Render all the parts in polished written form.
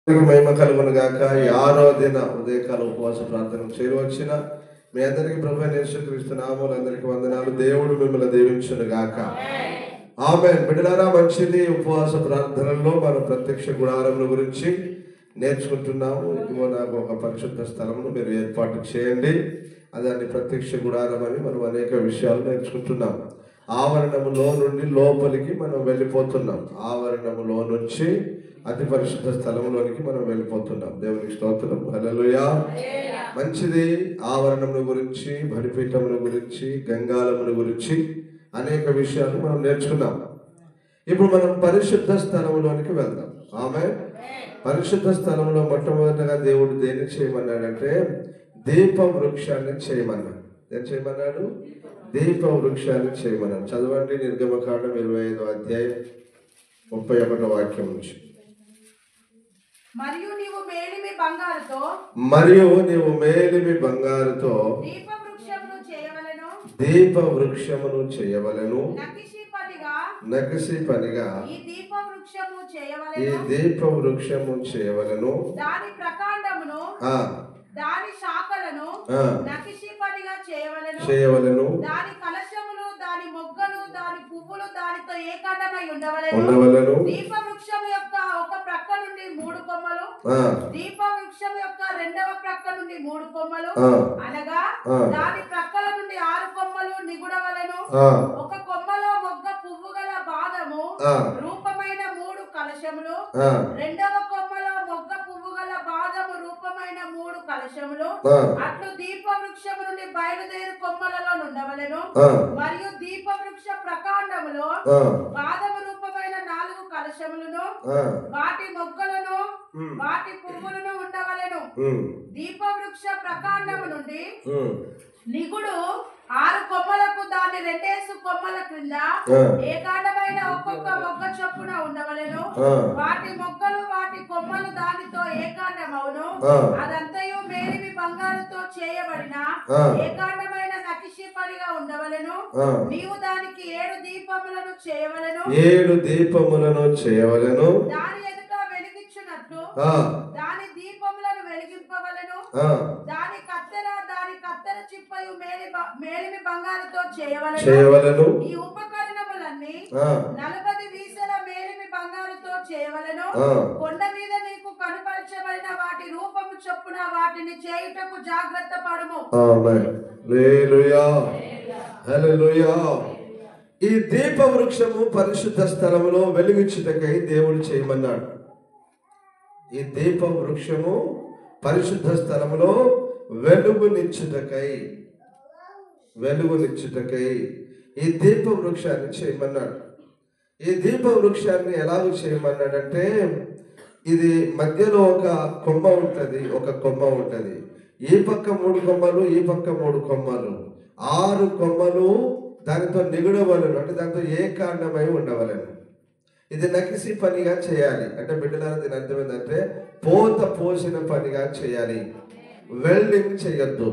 మహిమ కలుగును గాక. ఈ 6వ దిన ఉదయకాల ఉపవాస ప్రార్థనకు చేరువచ్చిన మీ అందరికీ ప్రభువైన యేసుక్రీస్తు నామములో అందరికీ వందనాలు. దేవుడు మిమ్మల్ని దీవించును గాక. ఆమేన్. బిడ్డలారా, మంచిది. ఉపవాస ప్రార్థనలో మనం ప్రత్యక్ష గుడారముల గురించి నేర్చుకుంటున్నాము. ఇదిగో నాకు ఒక పరిశుద్ధ స్థలమును మీరు ఏర్పాటు చేయండి. అదాన్ని ప్రత్యక్ష గుడారం అని మనం అనేక విషయాలు నేర్చుకుంటున్నాం. ఆవరణములో నుండి లోపలికి మనం వెళ్ళిపోతున్నాం. ఆవరణములో నుంచి అతి పరిశుద్ధ స్థలంలోనికి మనం వెళ్ళిపోతున్నాం. దేవునికి స్తోత్రం. హల్లెలూయా. మంచిది. ఆవరణముల గురించి, బలిపీఠముల గురించి, గంగాళముల గురించి అనేక విషయాలు మనం నేర్చుకున్నాం. ఇప్పుడు మనం పరిశుద్ధ స్థలంలోనికి వెళ్దాం. ఆమె పరిశుద్ధ స్థలంలో మొట్టమొదటిగా దేవుడు దేన్ని చేయమన్నాడంటే దీప వృక్షాన్ని చేయమన్నాడు. ఏం చేయమన్నాడు? దీప వృక్షాన్ని చేయమన్నాడు. చదవండి నిర్గమకాండం 25వ అధ్యాయం 31వ వాక్యం నుంచి. మరియు నీవు మేలిమి బంగారుతో దీప వృక్షమును చేయవలెను. నకిషీ పనిగా ఈ దీప వృక్షము చేయవలెను. దాని ప్రకాండమును దాని శాఖలను నకిషీ పనిగా చేయవలెను. దాని కలశములు, దాని మొగ్గలు, దాని పువ్వులు దానితో ఏకాండమై ఉండవలెను. దీప వృక్షము యొక్క ఒక ప్రక్క నుండి 3 కొమ్మలు, దీప వృక్షం యొక్క రెండవ ప్రక్క నుండి 3 కొమ్మలు, అనగా దాని ప్రక్కల నుండి 6 కొమ్మలు నిగుడవలెను. ఒక కొమ్మలో మొగ్గ పువ్వు గల బాదము రూపమైన 3 కలశములు, రెండవ కొమ్మలో మొగ్గ పువ్వు గల బాదము రూపమైన 3 కలశములు అట్లు దీప వృక్షము నుండి బయలుదేరు కొమ్మలలో ఉండవలెను. మరియు దీప వృక్ష ప్రకాండములో బాదము రూపమైన 4 కలశములను, వాటి మొగ్గలను, వాటి పువ్వులను ఉండవలెను. దీప వృక్ష ప్రకాండము నుండి నిగుడు 6 కొమ్మలకు దాని 2 కొమ్మల క్రింద ఏకాండమైన ఒక్కొక్క మొగ్గ చొప్పున ఉండవలెను. వాటి మొగ్గలు, వాటి కొమ్మలు దానితో ఏకాండమవును. అదంతయు మేలిమి బంగారుతో చేయబడిన ఏకాండమైన నకిషీ పనిగా ఉండవలెను. నీవు దానికి 7 దీపములను చేయవలెను. దాని ఎదుట వెలిగించున్నట్లు దాని దీపములను వెలిగింపవలెను. దాని కత్తెర చిప్పయు మేలిమి బంగారుతో చేయవలెను. ఈ ఉపకరణములన్నీ 40 వీసల మేలిమి బంగారుతో చేయవలెను. కొండ మీద నీకు కనుపరచబడిన వాటి రూపము చొప్పున వాటిని చేయుటకు జాగ్రత్త పడుము. ఈ దీప వృక్షము పరిశుద్ధ స్థలములో వెలుగుచుటకై దేవుడు చేయమన్నాడు. ఈ దీప వృక్షము పరిశుద్ధ స్థలములో వెలుగునిచ్చుటకై ఈ దీప వృక్షాన్ని చేయమన్నాడు. ఈ దీప వృక్షాన్ని ఎలాగ చేయమన్నాడంటే, ఇది మధ్యలో ఒక కొమ్మ ఉంటుంది, ఈ పక్క 3 కొమ్మలు, ఈ పక్క 3 కొమ్మలు, 6 కొమ్మలు దానితో నిగుడవలను, అంటే దాంతో ఏకాండమై ఉండవలను. ఇది నకిసీ పనిగా చేయాలి. అంటే బిడ్డలారా, దీని అర్థం ఏంటంటే పోత పోసిన పనిగా చేయాలి. వెల్డింగ్ చేయొద్దు,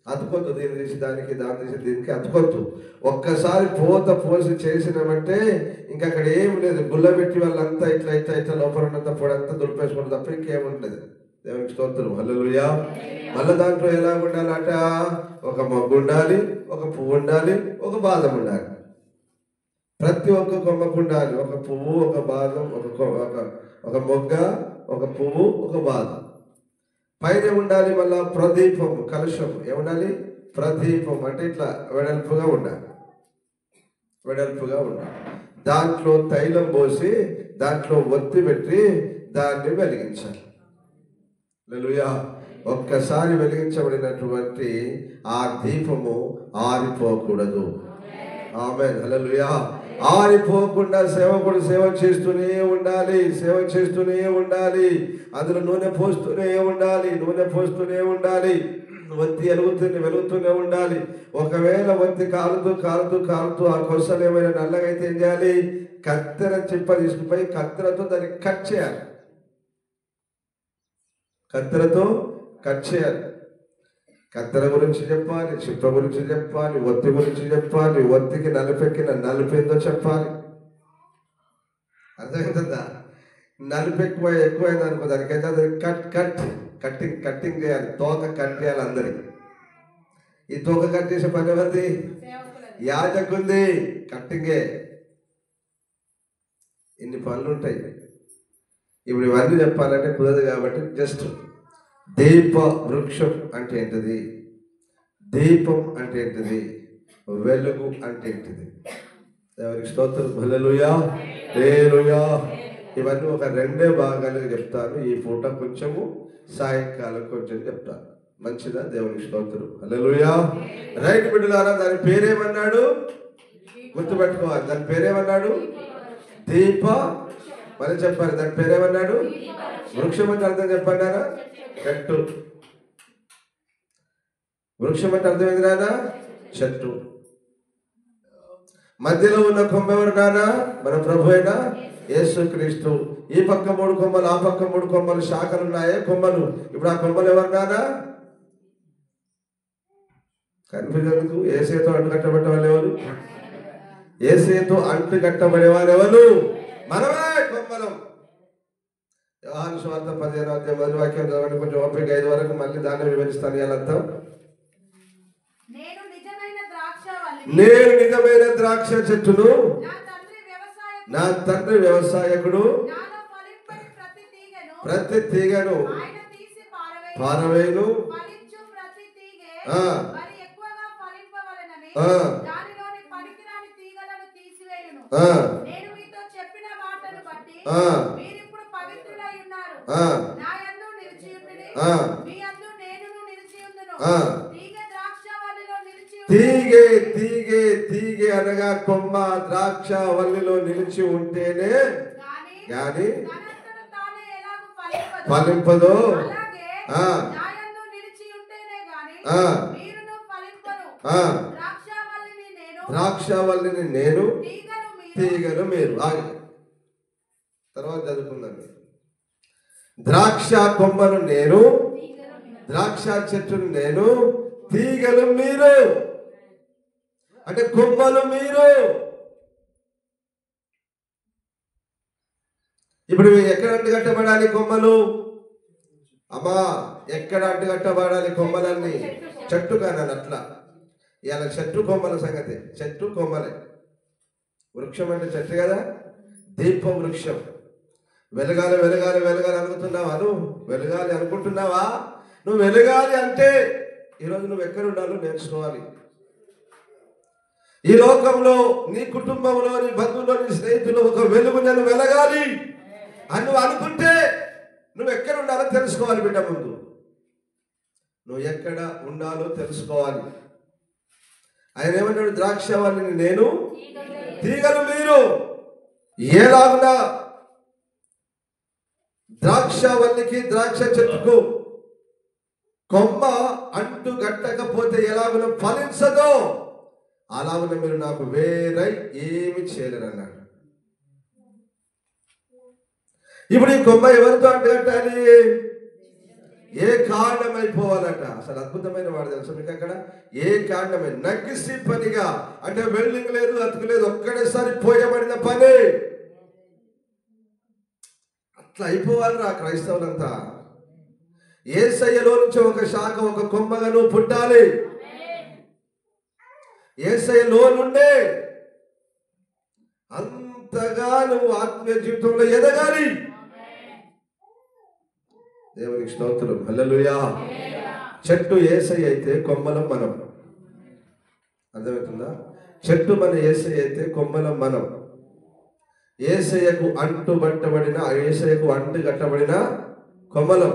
అతుకొద్దు. దీని తీసి దానికి, దాని తీసి దీనికి అతుకొద్దు. ఒక్కసారి పోత పోసి చేసినామంటే ఇంకా అక్కడ ఏం లేదు. గుల్ల పెట్టి వాళ్ళంతా ఇట్లా లోపల ఉన్నంత పొడంతా దులిపేసుకుంటారు తప్ప ఇంకేముంటది. దేవునికి స్తోత్రం. హల్లెలూయా. మళ్ళీ దాంట్లో ఎలా ఉండాలట? ఒక మొగ్గు ఉండాలి, ఒక పువ్వు ఉండాలి, ఒక బాదం ఉండాలి. ప్రతి ఒక్క కొమ్మకు ఉండాలి ఒక పువ్వు, ఒక బాదం, ఒక మొగ్గ, ఒక పువ్వు, ఒక బాదం. పైన ఉండాలి మళ్ళా ప్రదీపం, కలశం. ఏముండాలి? ప్రదీపం. అంటే ఇట్లా వెడల్పుగా ఉండాలి. దాంట్లో తైలం పోసి దాంట్లో ఒత్తి పెట్టి దాన్ని వెలిగించాలి. హల్లెలూయా. ఒక్కసారి వెలిగించబడినటువంటి ఆ దీపము ఆరిపోకూడదు. ఆమేన్. హల్లెలూయా. ఆరిపోకుండా సేవకుడు సేవ చేస్తూనే ఉండాలి. అందులో నూనె పోస్తూనే ఉండాలి. ఒత్తి వెలుగుతూనే ఉండాలి. ఒకవేళ ఒత్తి కాలుతూ ఆ కొసలు ఏమైనా నల్లగా అయితే ఏం చేయాలి? కత్తెర చిప్ప తీసుకుపోయి కత్తెరతో దాన్ని కట్ చేయాలి. కత్తెర గురించి చెప్పాలి, చిప్ప గురించి చెప్పాలి, ఒత్తి గురించి చెప్పాలి. ఒత్తికి నలుపెక్కిన నలుపేందో చెప్పాలి. అర్థమవుతుందా? నలుపు ఎక్కువైంది అనుకో, దానికైతే అది కట్టింగ్ చేయాలి, తోక కట్ చేయాలి అందరికి. ఈ తోక కట్ చేసే పని ఎవరిది? యాజకుంది. కట్టింగే. ఇన్ని పనులు ఉంటాయి. ఇప్పుడు ఇవన్నీ చెప్పాలంటే కుదరదు కాబట్టి జస్ట్ దీప వృక్షం అంటే ఏంటిది, దీపం అంటే ఏంటిది, వెలుగు అంటే ఏంటిది. ఎవరికి స్తోత్రం. హల్లెలూయా, హల్లెలూయా. ఇవన్నీ ఒక 2 భాగాలుగా చెప్తాను. ఈ పూట కొంచెము, సాయంకాలం కొంచెం చెప్తాను. మంచిదా? దేవునికి స్తోత్రం. హల్లెలూయా. రైట్ బిడ్డలారా, దాని పేరేమన్నాడు? గుర్తుపెట్టుకోవాలి. దాని పేరేమన్నాడు? దీప. మరి చెప్పారు దాని పేరేమన్నాడు? వృక్షం అంటే అర్థం చెప్పన్నారా? చెట్టు. వృక్షం అంటే అర్థం ఏంది నాన్న? చెట్టు. మధ్యలో ఉన్న కొమ్మ ఎవరు నాన్న? మన ప్రభు అయిన యేసుక్రీస్తు. ఈ పక్క 3 కొమ్మలు, ఆ పక్క 3 కొమ్మలు, శాఖలు ఉన్నాయే కొమ్మలు. ఇప్పుడు ఆ కొమ్మలు ఎవరు నాన్న? కన్ఫ్యూజన్. యేసుతో అంటు కట్టబడ్డ వాళ్ళు ఎవరు? యేసుతో అంటు కట్టబడేవారు ఎవరు? మనమే కొమ్మలం. యోహాను సువార్త 15వ అధ్యాయం మొదటి వాక్యం చదవండి కొంచెం ఓపిక. 5 వరకు మళ్ళీ దాన్ని వివరిస్తాను. ఇయాలంతా నేను నిజమైన ద్రాక్ష చెట్టును, నా తండ్రి వ్యవసాయకుడు, ప్రతి తీగను పారవేయును. తీగే తీగే తీగే అనగా కొమ్మ ద్రాక్ష వల్లిలో నిలిచి ఉంటేనే గాని ఫలింపదు. ద్రాక్ష వల్లిని నేను, తీగలు మీరు. తర్వాత చదువుకుందాం. ద్రాక్ష కొమ్మను నేను, ద్రాక్ష చెట్టును నేను, తీగలు మీరు. అంటే కొమ్మలు మీరు. ఇప్పుడు ఎక్కడ అంటుకట్టబడాలి కొమ్మలు? అమ్మా, ఎక్కడ అంటుకట్టబడాలి కొమ్మలన్నీ? చెట్టు కానని అట్లా. ఇవాళ చెట్టు కొమ్మల సంగతి. చెట్టు కొమ్మలే. వృక్షం అంటే చెట్టు కదా. దీప వృక్షం. వెలగాలి వెలగాలి వెలగాలి అనుకుంటున్నావా? నువ్వు వెలగాలి అనుకుంటున్నావా? నువ్వు వెలగాలి అంటే ఈరోజు నువ్వు ఎక్కడ ఉండాలో నేర్చుకోవాలి. ఈ లోకంలో నీ కుటుంబంలో, నీ బంధువులో, నీ స్నేహితులు ఒక వెలుగు నేను వెలగాలి అని నువ్వు అనుకుంటే నువ్వు ఎక్కడ ఉండాలో తెలుసుకోవాలి. బిడ్డ, ముందు నువ్వు ఎక్కడ ఉండాలో తెలుసుకోవాలి. ఆయన ఏమన్నాడు? ద్రాక్షవల్లిని నేను, తీగలు మీరు. ఎలాగునా ద్రాక్షవల్లికి, ద్రాక్ష చెట్టుకు కొమ్మ అంటు గట్టకపోతే ఎలాగున ఫలించదో అలాగున మీరు నాకు వేరై ఏమి చేయలేరు అన్నాడు. ఇప్పుడు ఈ కొమ్మ ఎవరితో అంటుకట్టాలి? ఏ కాండమైపోవాలట. అసలు అద్భుతమైన వాడు తెలుసు మీకు. అక్కడ ఏ కాండమే నగిసి పనిగా, అంటే వెల్డింగ్ లేదు, అతుకు లేదు, ఒక్కడేసారి పోయబడిన పని. అట్లా అయిపోవాలి రా క్రైస్తవులంతా. యేసయ్యలో నుంచి ఒక శాఖ, ఒక కొమ్మగా నువ్వు పుట్టాలి. యేసయ్యలో నుండే అంతగా నువ్వు ఆత్మీయ జీవితంలో ఎదగాలి. దేవునికి స్తోత్రం. హల్లెలూయా. చెట్టు యేసయ్య అయితే కొమ్మలం మనం. అర్థమవుతుందా? చెట్టు మన యేసయ్య అయితే కొమ్మలం మనం. యేసయ్యకు అంటుబట్టబడిన, యేసయ్యకు అంటు కట్టబడిన కొమ్మలం.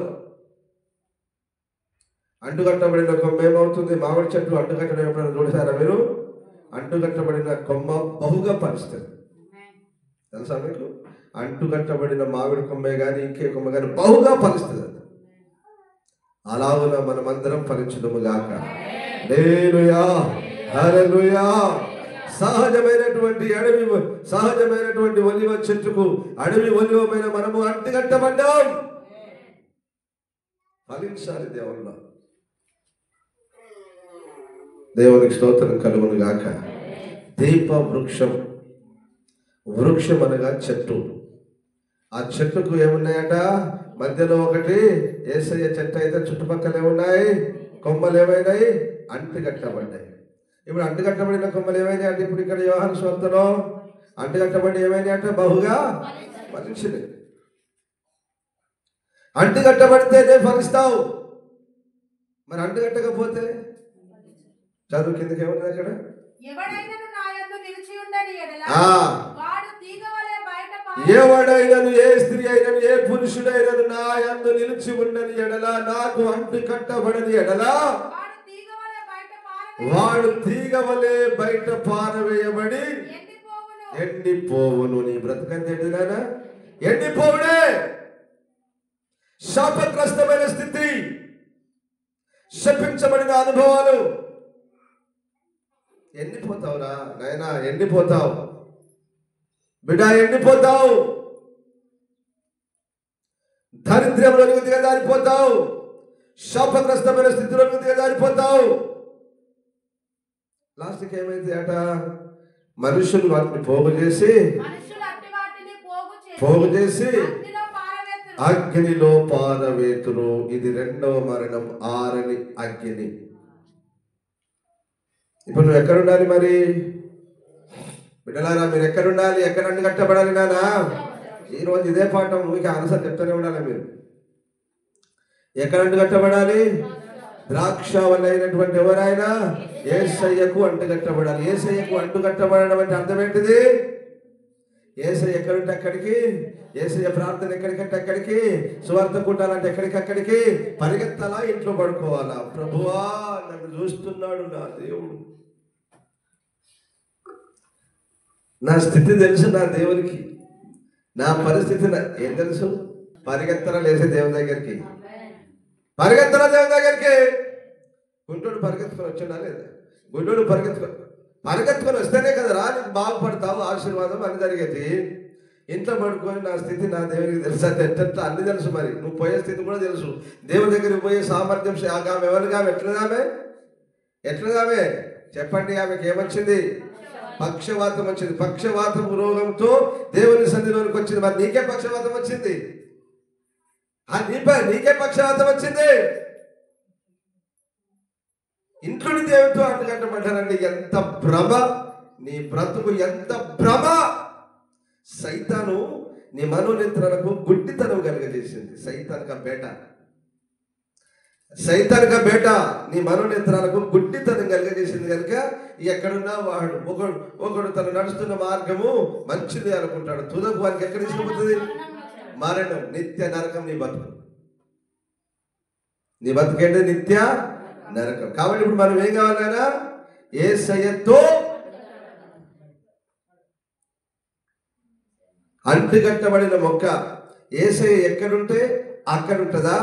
అంటుకట్టబడిన కొమ్మ ఏమవుతుంది? మామిడి చెట్టు అంటుకట్టడం ఎప్పుడైనా చూసారా మీరు? అంటుకట్టబడిన కొమ్మ బహుగా ఫలిస్తుంది. తెలుసా మీకు? అంటుకట్టబడిన మామిడి కొమ్మే కానీ ఇంకే కొమ్మ కానీ బహుగా ఫలిస్తుంది. అలాగున మనమందరం ఫలించుదుము గాక. హల్లెలూయా, హల్లెలూయా. సహజమైనటువంటి ఒలివ చెట్టుకు, అడవి ఒలివమైన మనము అంటుకట్టబడ్డాం. ఫలించాలి దేవుళ్ళ. దేవునికి స్తోత్రం కలుగును గాక. దీప వృక్షం. వృక్షం అనగా చెట్టు. ఆ చెట్టుకు ఏమున్నాయట? మధ్యలో ఒకటి యేసయ్య చెట్టు అయితే చుట్టుపక్కల ఏమున్నాయి? కొమ్మలు ఏమైనాయి? అంటుకట్టబడ్డాయి. ఇప్పుడు అంటుకట్టబడిన కొమ్మలు ఏమైనాయి అంటే ఇప్పుడు ఇక్కడ యోహాను సువార్తలో అంటుకట్టబడి ఏమైనాయి అంటే బహుగా ఫలించినాయి. అంటుకట్టబడితేనే ఫలిస్తావు. మరి అంటుకట్టకపోతే చదువు కిందకి ఏమున్నది అక్కడ? ఎవడైనను నా యందు నిలిచి ఉండని యెడల వాడు తీగ వలె బయట ఎవడైనను, ఏ స్త్రీ అయినను, ఏ పురుషుడైనను నా యందు నిలిచి ఉండని ఎడల, నాకు అంటు కట్టబడని ఎడల వాడు తీగ వలె బయట పారవేయబడి ఎండిపోవును. నీ బ్రతుకంత ఏంటిదైనా ఎండిపోవుడే. శాపగ్రస్తమైన స్థితి, శపించబడిన అనుభవాలు. ఎండిపోతావురా నాయనా, ఎండిపోతావు బిడ్డ, ఎండిపోతావు. దరిద్రంలోనికి దిగజారిపోతావు. శాపగ్రస్తమైన స్థితిలోనికి దిగజారిపోతావు. లాస్ట్కి ఏమైంది అట? మనుషులు వాటిని పోగు చేసి అగ్నిలో పారవేతురు. ఇది రెండవ మరణం, ఆరని అగ్ని. ఇప్పుడు నువ్వు ఎక్కడుండాలి మరి బిడ్డలారా? మీరు ఎక్కడుండాలి? ఎక్కడ అంటుకట్టబడాలి నానా? ఈరోజు ఇదే పాఠం మీకు ఆన్సర్ చెప్తూనే ఉండాలి. మీరు ఎక్కడ అంటుకట్టబడాలి? ద్రాక్షవల్లి అయినటువంటి ఎవరైనా యేసయ్యకు అంటుకట్టబడాలి. యేసయ్యకు అంటుకట్టబడడం అంటే అర్థం ఏంటిది? యేసయ్య ఎక్కడుంటే అక్కడికి, యేసయ్య ప్రార్థన ఎక్కడికంటే అక్కడికి, సువార్త కూటాలంటే ఎక్కడికక్కడికి పరిగెత్తాలా, ఇంట్లో పడుకోవాలా? ప్రభువా నన్ను చూస్తున్నాడు నా దేవుడు, నా స్థితి తెలుసు నా దేవునికి, నా పరిస్థితి ఏం తెలుసు? పరిగెత్తరా లేసే దేవుని దగ్గరికి, పరిగెత్తరా దేవుని దగ్గరికి. గుంటూరు పరిగెత్తుకొని వచ్చిందా లేదా? గుంటూరు పరిగెత్తుకొని వస్తేనే కదరా నీకు బాగుపడతావు, ఆశీర్వాదం అని జరిగేది. ఇంట్లో పడుకొని నా స్థితి నా దేవునికి తెలుసు అంటే ఎట్ట అన్ని తెలుసు. మరి నువ్వు పోయే స్థితి కూడా తెలుసు. దేవుని దగ్గరికి పోయే సామర్థ్యం ఆమె ఎవరిగా ఎట్లగామే చెప్పండి. ఆమెకి ఏమొచ్చింది? పక్షవాతం వచ్చింది. పక్షవాతం రోగంతో దేవుని సన్నిధిలోనికి వచ్చింది. మరి నీకే పక్షవాతం వచ్చింది? నీకే పక్షవాతం వచ్చింది. ఇంట్లోని దేవునితో అంటుకట్టబడ్డానండి. ఎంత భ్రమ! నీ బ్రతుకు ఎంత భ్రమ! సైతాను నీ మనోనేత్రాలకు గుడ్డితనం కలుగజేసింది. సైతానిక బేట నీ మనోనేత్రాలకు గుడ్డితనం కలుగజేసింది కనుక ఎక్కడున్నా వాడు ఒకడు తను నడుస్తున్న మార్గము మంచిది అనుకుంటాడు. తుదకు వారికి ఎక్కడ తీసుకుపోతుంది? మరణం, నిత్య నరకం. నీ బతుకేంటి? నిత్య నరకం. కాబట్టి ఇప్పుడు మనం ఏం కావాలన్నా? యేసయ్యతో అంటుకట్టబడిన మొక్క. యేసయ్య ఎక్కడుంటే అక్కడ ఉంటుందా?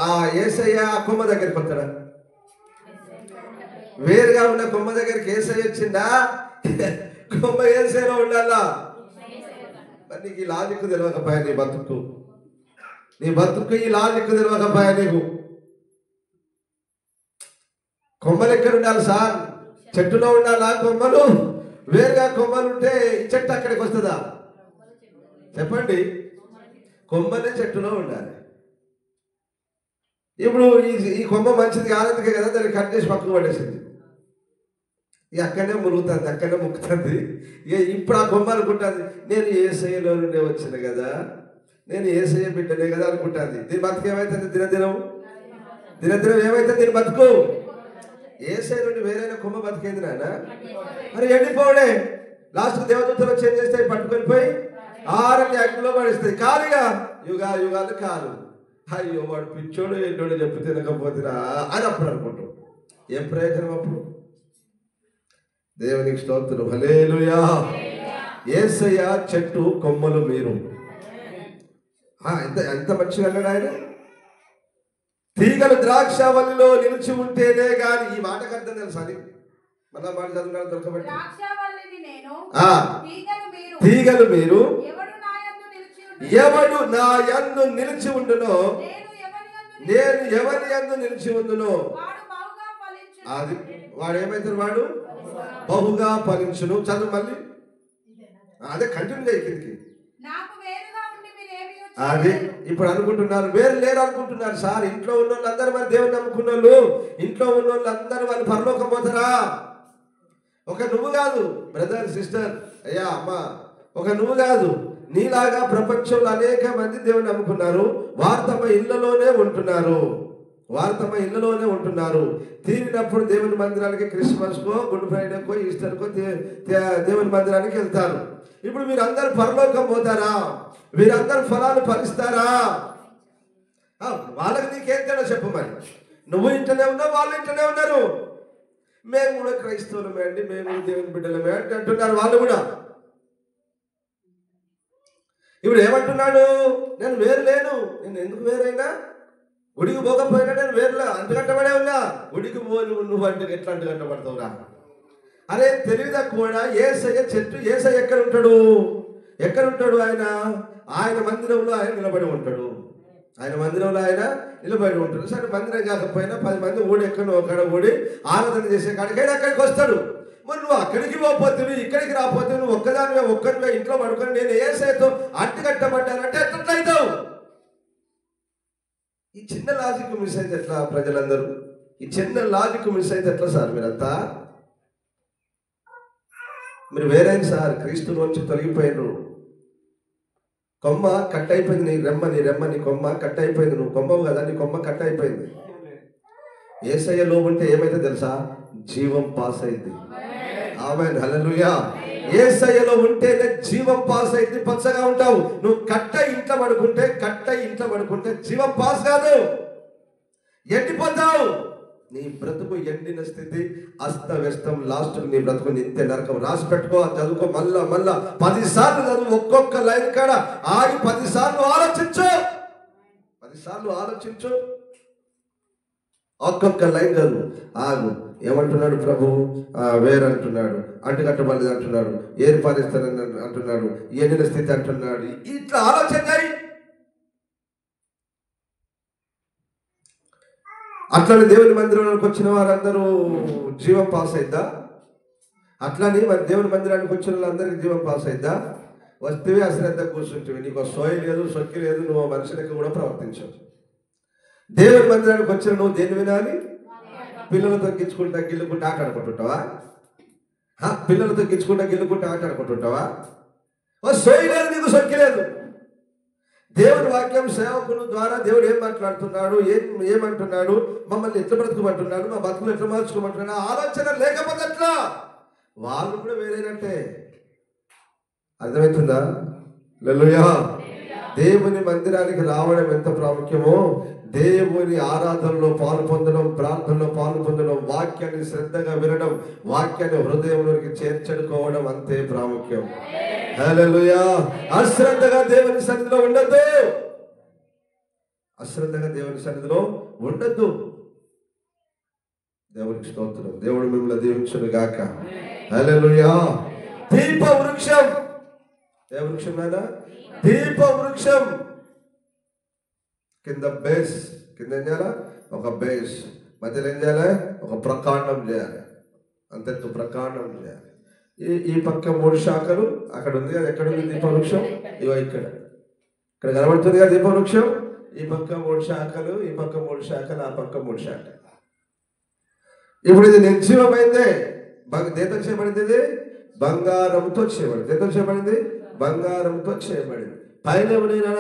ఆ యేసయ్య ఆ కొమ్మ దగ్గరికి వస్తాడా? వేరుగా ఉన్న కొమ్మ దగ్గరికి యేసయ్య వచ్చిందా? కొమ్మ యేసయ్యలో ఉండాలా? మరి నీకు ఈ లాజిక్ తెలియకపోయా? నీ బతుకు ఈ లాజిక్ తెలియకపోయా నీకు? కొమ్మలు ఎక్కడ ఉండాలి సార్? చెట్టులో ఉండాలా కొమ్మలు? వేరుగా కొమ్మలు ఉంటే ఈ చెట్టు అక్కడికి వస్తుందా? చెప్పండి. కొమ్మలే చెట్టులో ఉండాలి. ఇప్పుడు ఈ కొమ్మ మంచిది కాదందుకే కదా దాన్ని కట్ చేసి పక్కకు పడేసింది. ఇక అక్కడనే మురుగుతుంది, అక్కడనే ముక్కుతుంది. ఇక ఇప్పుడు ఆ కొమ్మ అనుకుంటుంది నేను యేసయ్యలో నుండే వచ్చిన కదా, నేను యేసయ్య బిడ్డనే కదా అనుకుంటుంది. దీని బతుకు ఏమవుతుంది? దినదినం ఏమవుతుంది దీని బతుకు? యేసయ్య నుండి వేరైన కొమ్మ బతికేంది నాన్న. మరి ఎండిపోవడే. లాస్ట్ దేవదూతలు చేంజ్ చేస్తే పట్టుకొని పోయి ఆరని అగ్నిలో పడిస్తాయి. కాలుగా యుగాలు కాలు. అయ్యో వాడు పిచ్చోడు ఏంటోడు చెప్పి తినకపోతున్నా అని అప్పుడు అనుకుంటాం. ఏం ప్రయోజనం అప్పుడు? దేవునికి స్తోత్రం, హల్లెలూయా. యేసయ్య చెట్టు, కొమ్మలు మీరు. ఎంత మంచిగా అన్నాడు ఆయన. తీగలు ద్రాక్షవల్లిలో నిలిచి ఉంటేనే గాని. ఈ మాటకు అర్థం తెలుసా? అది మళ్ళా మాట చదువుకున్నాడు దొరకబట్టి. తీగలు మీరు, ఎవడు నా యందు నిలిచి ఉండునో, నేను ఎవరి యందు నిలిచి ఉండునో అది వాడు ఏమైతాడు? వాడు బహుగా ఫలించును. చదువు మళ్ళీ, అదే కంటిన్యూ కిందికి. అది ఇప్పుడు అనుకుంటున్నారు, వేరు లేరు అనుకుంటున్నారు. సార్ ఇంట్లో ఉన్న వాళ్ళందరూ మరి దేవుని నమ్ముకున్న వాళ్ళు, ఇంట్లో ఉన్న వాళ్ళందరూ వాళ్ళు పరలోకం పోతారా? ఒక నువ్వు కాదు బ్రదర్ సిస్టర్, అయ్యా అమ్మ, ఒక నువ్వు కాదు, నీలాగా ప్రపంచంలో అనేక మంది దేవుని నమ్ముకున్నారు. వారు తమ ఇళ్లలోనే ఉంటున్నారు. తీరినప్పుడు దేవుని మందిరానికి, క్రిస్మస్కో, గుడ్ ఫ్రైడేకో, ఈస్టర్కో దేవుని మందిరానికి వెళ్తారు. ఇప్పుడు మీరందరూ పరలోకం పోతారా? వీరందరూ ఫలాలు ఫలిస్తారా? వాళ్ళకి నీకేం తేడా చెప్పు. మరి నువ్వు ఇంటనే ఉన్నావు, వాళ్ళు ఇంటనే ఉన్నారు. మేము కూడా క్రైస్తవులమే అండి, మేము దేవుని బిడ్డలమే అంటే అంటున్నారు వాళ్ళు కూడా. ఇప్పుడు ఏమంటున్నాడు? నేను వేరు లేను. నేను ఎందుకు వేరైనా? గుడికి పోకపోయినా నేను వేరులే, అంటుకట్టబడే ఉన్నా. గుడికి పోని నువ్వు అంటే ఎట్లా అంటుకట్టబడతావురా? అరే తెలివిదా కూడా. యేసయ్య చెట్టు, యేసయ్య ఎక్కడ ఉంటాడు? ఆయన మందిరంలో ఆయన నిలబడి ఉంటాడు. సరే మందిరం కాకపోయినా 10 మంది ఊడి ఎక్కడో అక్కడ ఊడి ఆరాధన చేసే కాడికైనా అక్కడికి వస్తాడు. మరి నువ్వు అక్కడికి పోతే, ఇక్కడికి రాకపోతే, నువ్వు ఒక్కరివే ఇంట్లో పడుకొని నేను యేసయ్యతో అంటుకట్టబడ్డానంటే ఎట్లయితావు? ఈ చిన్న లాజిక్ మిస్ అయితే ఎట్లా ప్రజలందరూ? ఈ చిన్న లాజిక్ మిస్ అయితే ఎట్లా సార్? మీరంతా మీరు వేరైన సార్, క్రీస్తులోంచి తొలగిపోయినరు. కొమ్మ కట్ అయిపోయింది. నీ కొమ్మ కట్ అయిపోయింది. నువ్వు కొమ్మవు కదా, నీ కొమ్మ కట్ అయిపోయింది. యేసయ్యలో ఉంటే ఏమైతే తెలుసా? జీవం పాస్ అయింది. ఆమేన్, హల్లెలూయా. యేసయ్యలో ఉంటేనే జీవం పాస్ అయింది, పచ్చగా ఉంటావు. నువ్వు కట్ట ఇంట్లో పడుకుంటే జీవం పాస్ కాదు, ఎండిపోతావు. నీ బ్రతుకు ఎండిన స్థితి, అస్తవ్యస్తం. లాస్ట్ నీ బ్రతుకు నిత్య నరకం. రాసి పెట్టుకో, చదువుకో, మళ్ళా 10 సార్లు చదువు. ఒక్కొక్క లైన్ కాడ ఆగి 10 సార్లు ఆలోచించు. ఒక్కొక్క లైన్ చదువు, ఆగు. ఏమంటున్నాడు ప్రభు? వేరంటున్నాడు, అంటుకట్టబడలేదు అంటున్నాడు, ఏర్పాటిస్తానని అంటున్నాడు, ఎండిన స్థితి అంటున్నాడు. ఇట్లా ఆలోచన చేయి. అట్లని దేవుని మందిరంలోకి వచ్చిన వారందరూ జీవం పాస్ అయిద్దా? అట్లని మరి దేవుని మందిరానికి వచ్చిన వాళ్ళందరికీ జీవం పాస్ అయిద్దా? వస్తే అశ్రద్ధ కూర్చుంటుంది, నీకు సోయి లేదు, సొక్కి లేదు, నువ్వు మనుషులకు కూడా ప్రవర్తించవు. దేవుని మందిరానికి వచ్చిన నువ్వు దేని వినాలి? పిల్లలతో గిల్లుకుంటా ఆట ఆడుకుంటుంటావా? సోయి లేదు, నీకు సొక్కి లేదు. దేవుని వాక్యం సేవకుల ద్వారా దేవుడు ఏం మాట్లాడుతున్నాడు, ఏమంటున్నాడు, మమ్మల్ని ఎట్లా బ్రతుకోమంటున్నాడు, మా బతుకులు ఎట్లా మార్చుకోమంటున్నాడు, ఆలోచన లేకపోతే ఎట్లా? వాళ్ళు కూడా వేరేనంటే అర్థమవుతుందా? హల్లెలూయా. దేవుని మందిరానికి రావడం ఎంత ప్రాముఖ్యమో, దేవుని ఆరాధనలో పాలు పొందడం, ప్రార్థనలో పాలు పొందడం, వాక్యాన్ని శ్రద్ధగా వినడం, వాక్యాన్ని హృదయంలోకి చేర్చుకోవడం అంతే ప్రాముఖ్యం. హల్లెలూయా. అశ్రద్ధగా దేవుని సన్నిధిలో ఉండద్దు. దేవునికి స్తోత్రం. దేవుడు మిమ్మల్ని దీవించును గాక. హల్లెలూయా. దీప వృక్షం, దీప వృక్షం కింద ఏం చేయాలా? ఒక బేస్, మధ్యలో ఏం చేయాలి? ఒక ప్రకాండం చేయాలి. అంతెత్తు ప్రకాండం చేయాలి. ఈ పక్క 3 శాఖలు అక్కడ ఉంది కదా. ఎక్కడ ఉంది దీపవృక్షం? ఇగో ఇక్కడ కనబడుతుంది కదా దీపవృక్షం. ఈ పక్క 3 శాఖలు, ఈ పక్క 3 శాఖలు, ఆ పక్క 3 శాఖలు. ఇప్పుడు ఇది నిర్జీవమైందే. దేంతో చేయబడింది? ఇది బంగారంతో చేయబడింది. బంగారంతో చేయబడింది. పైన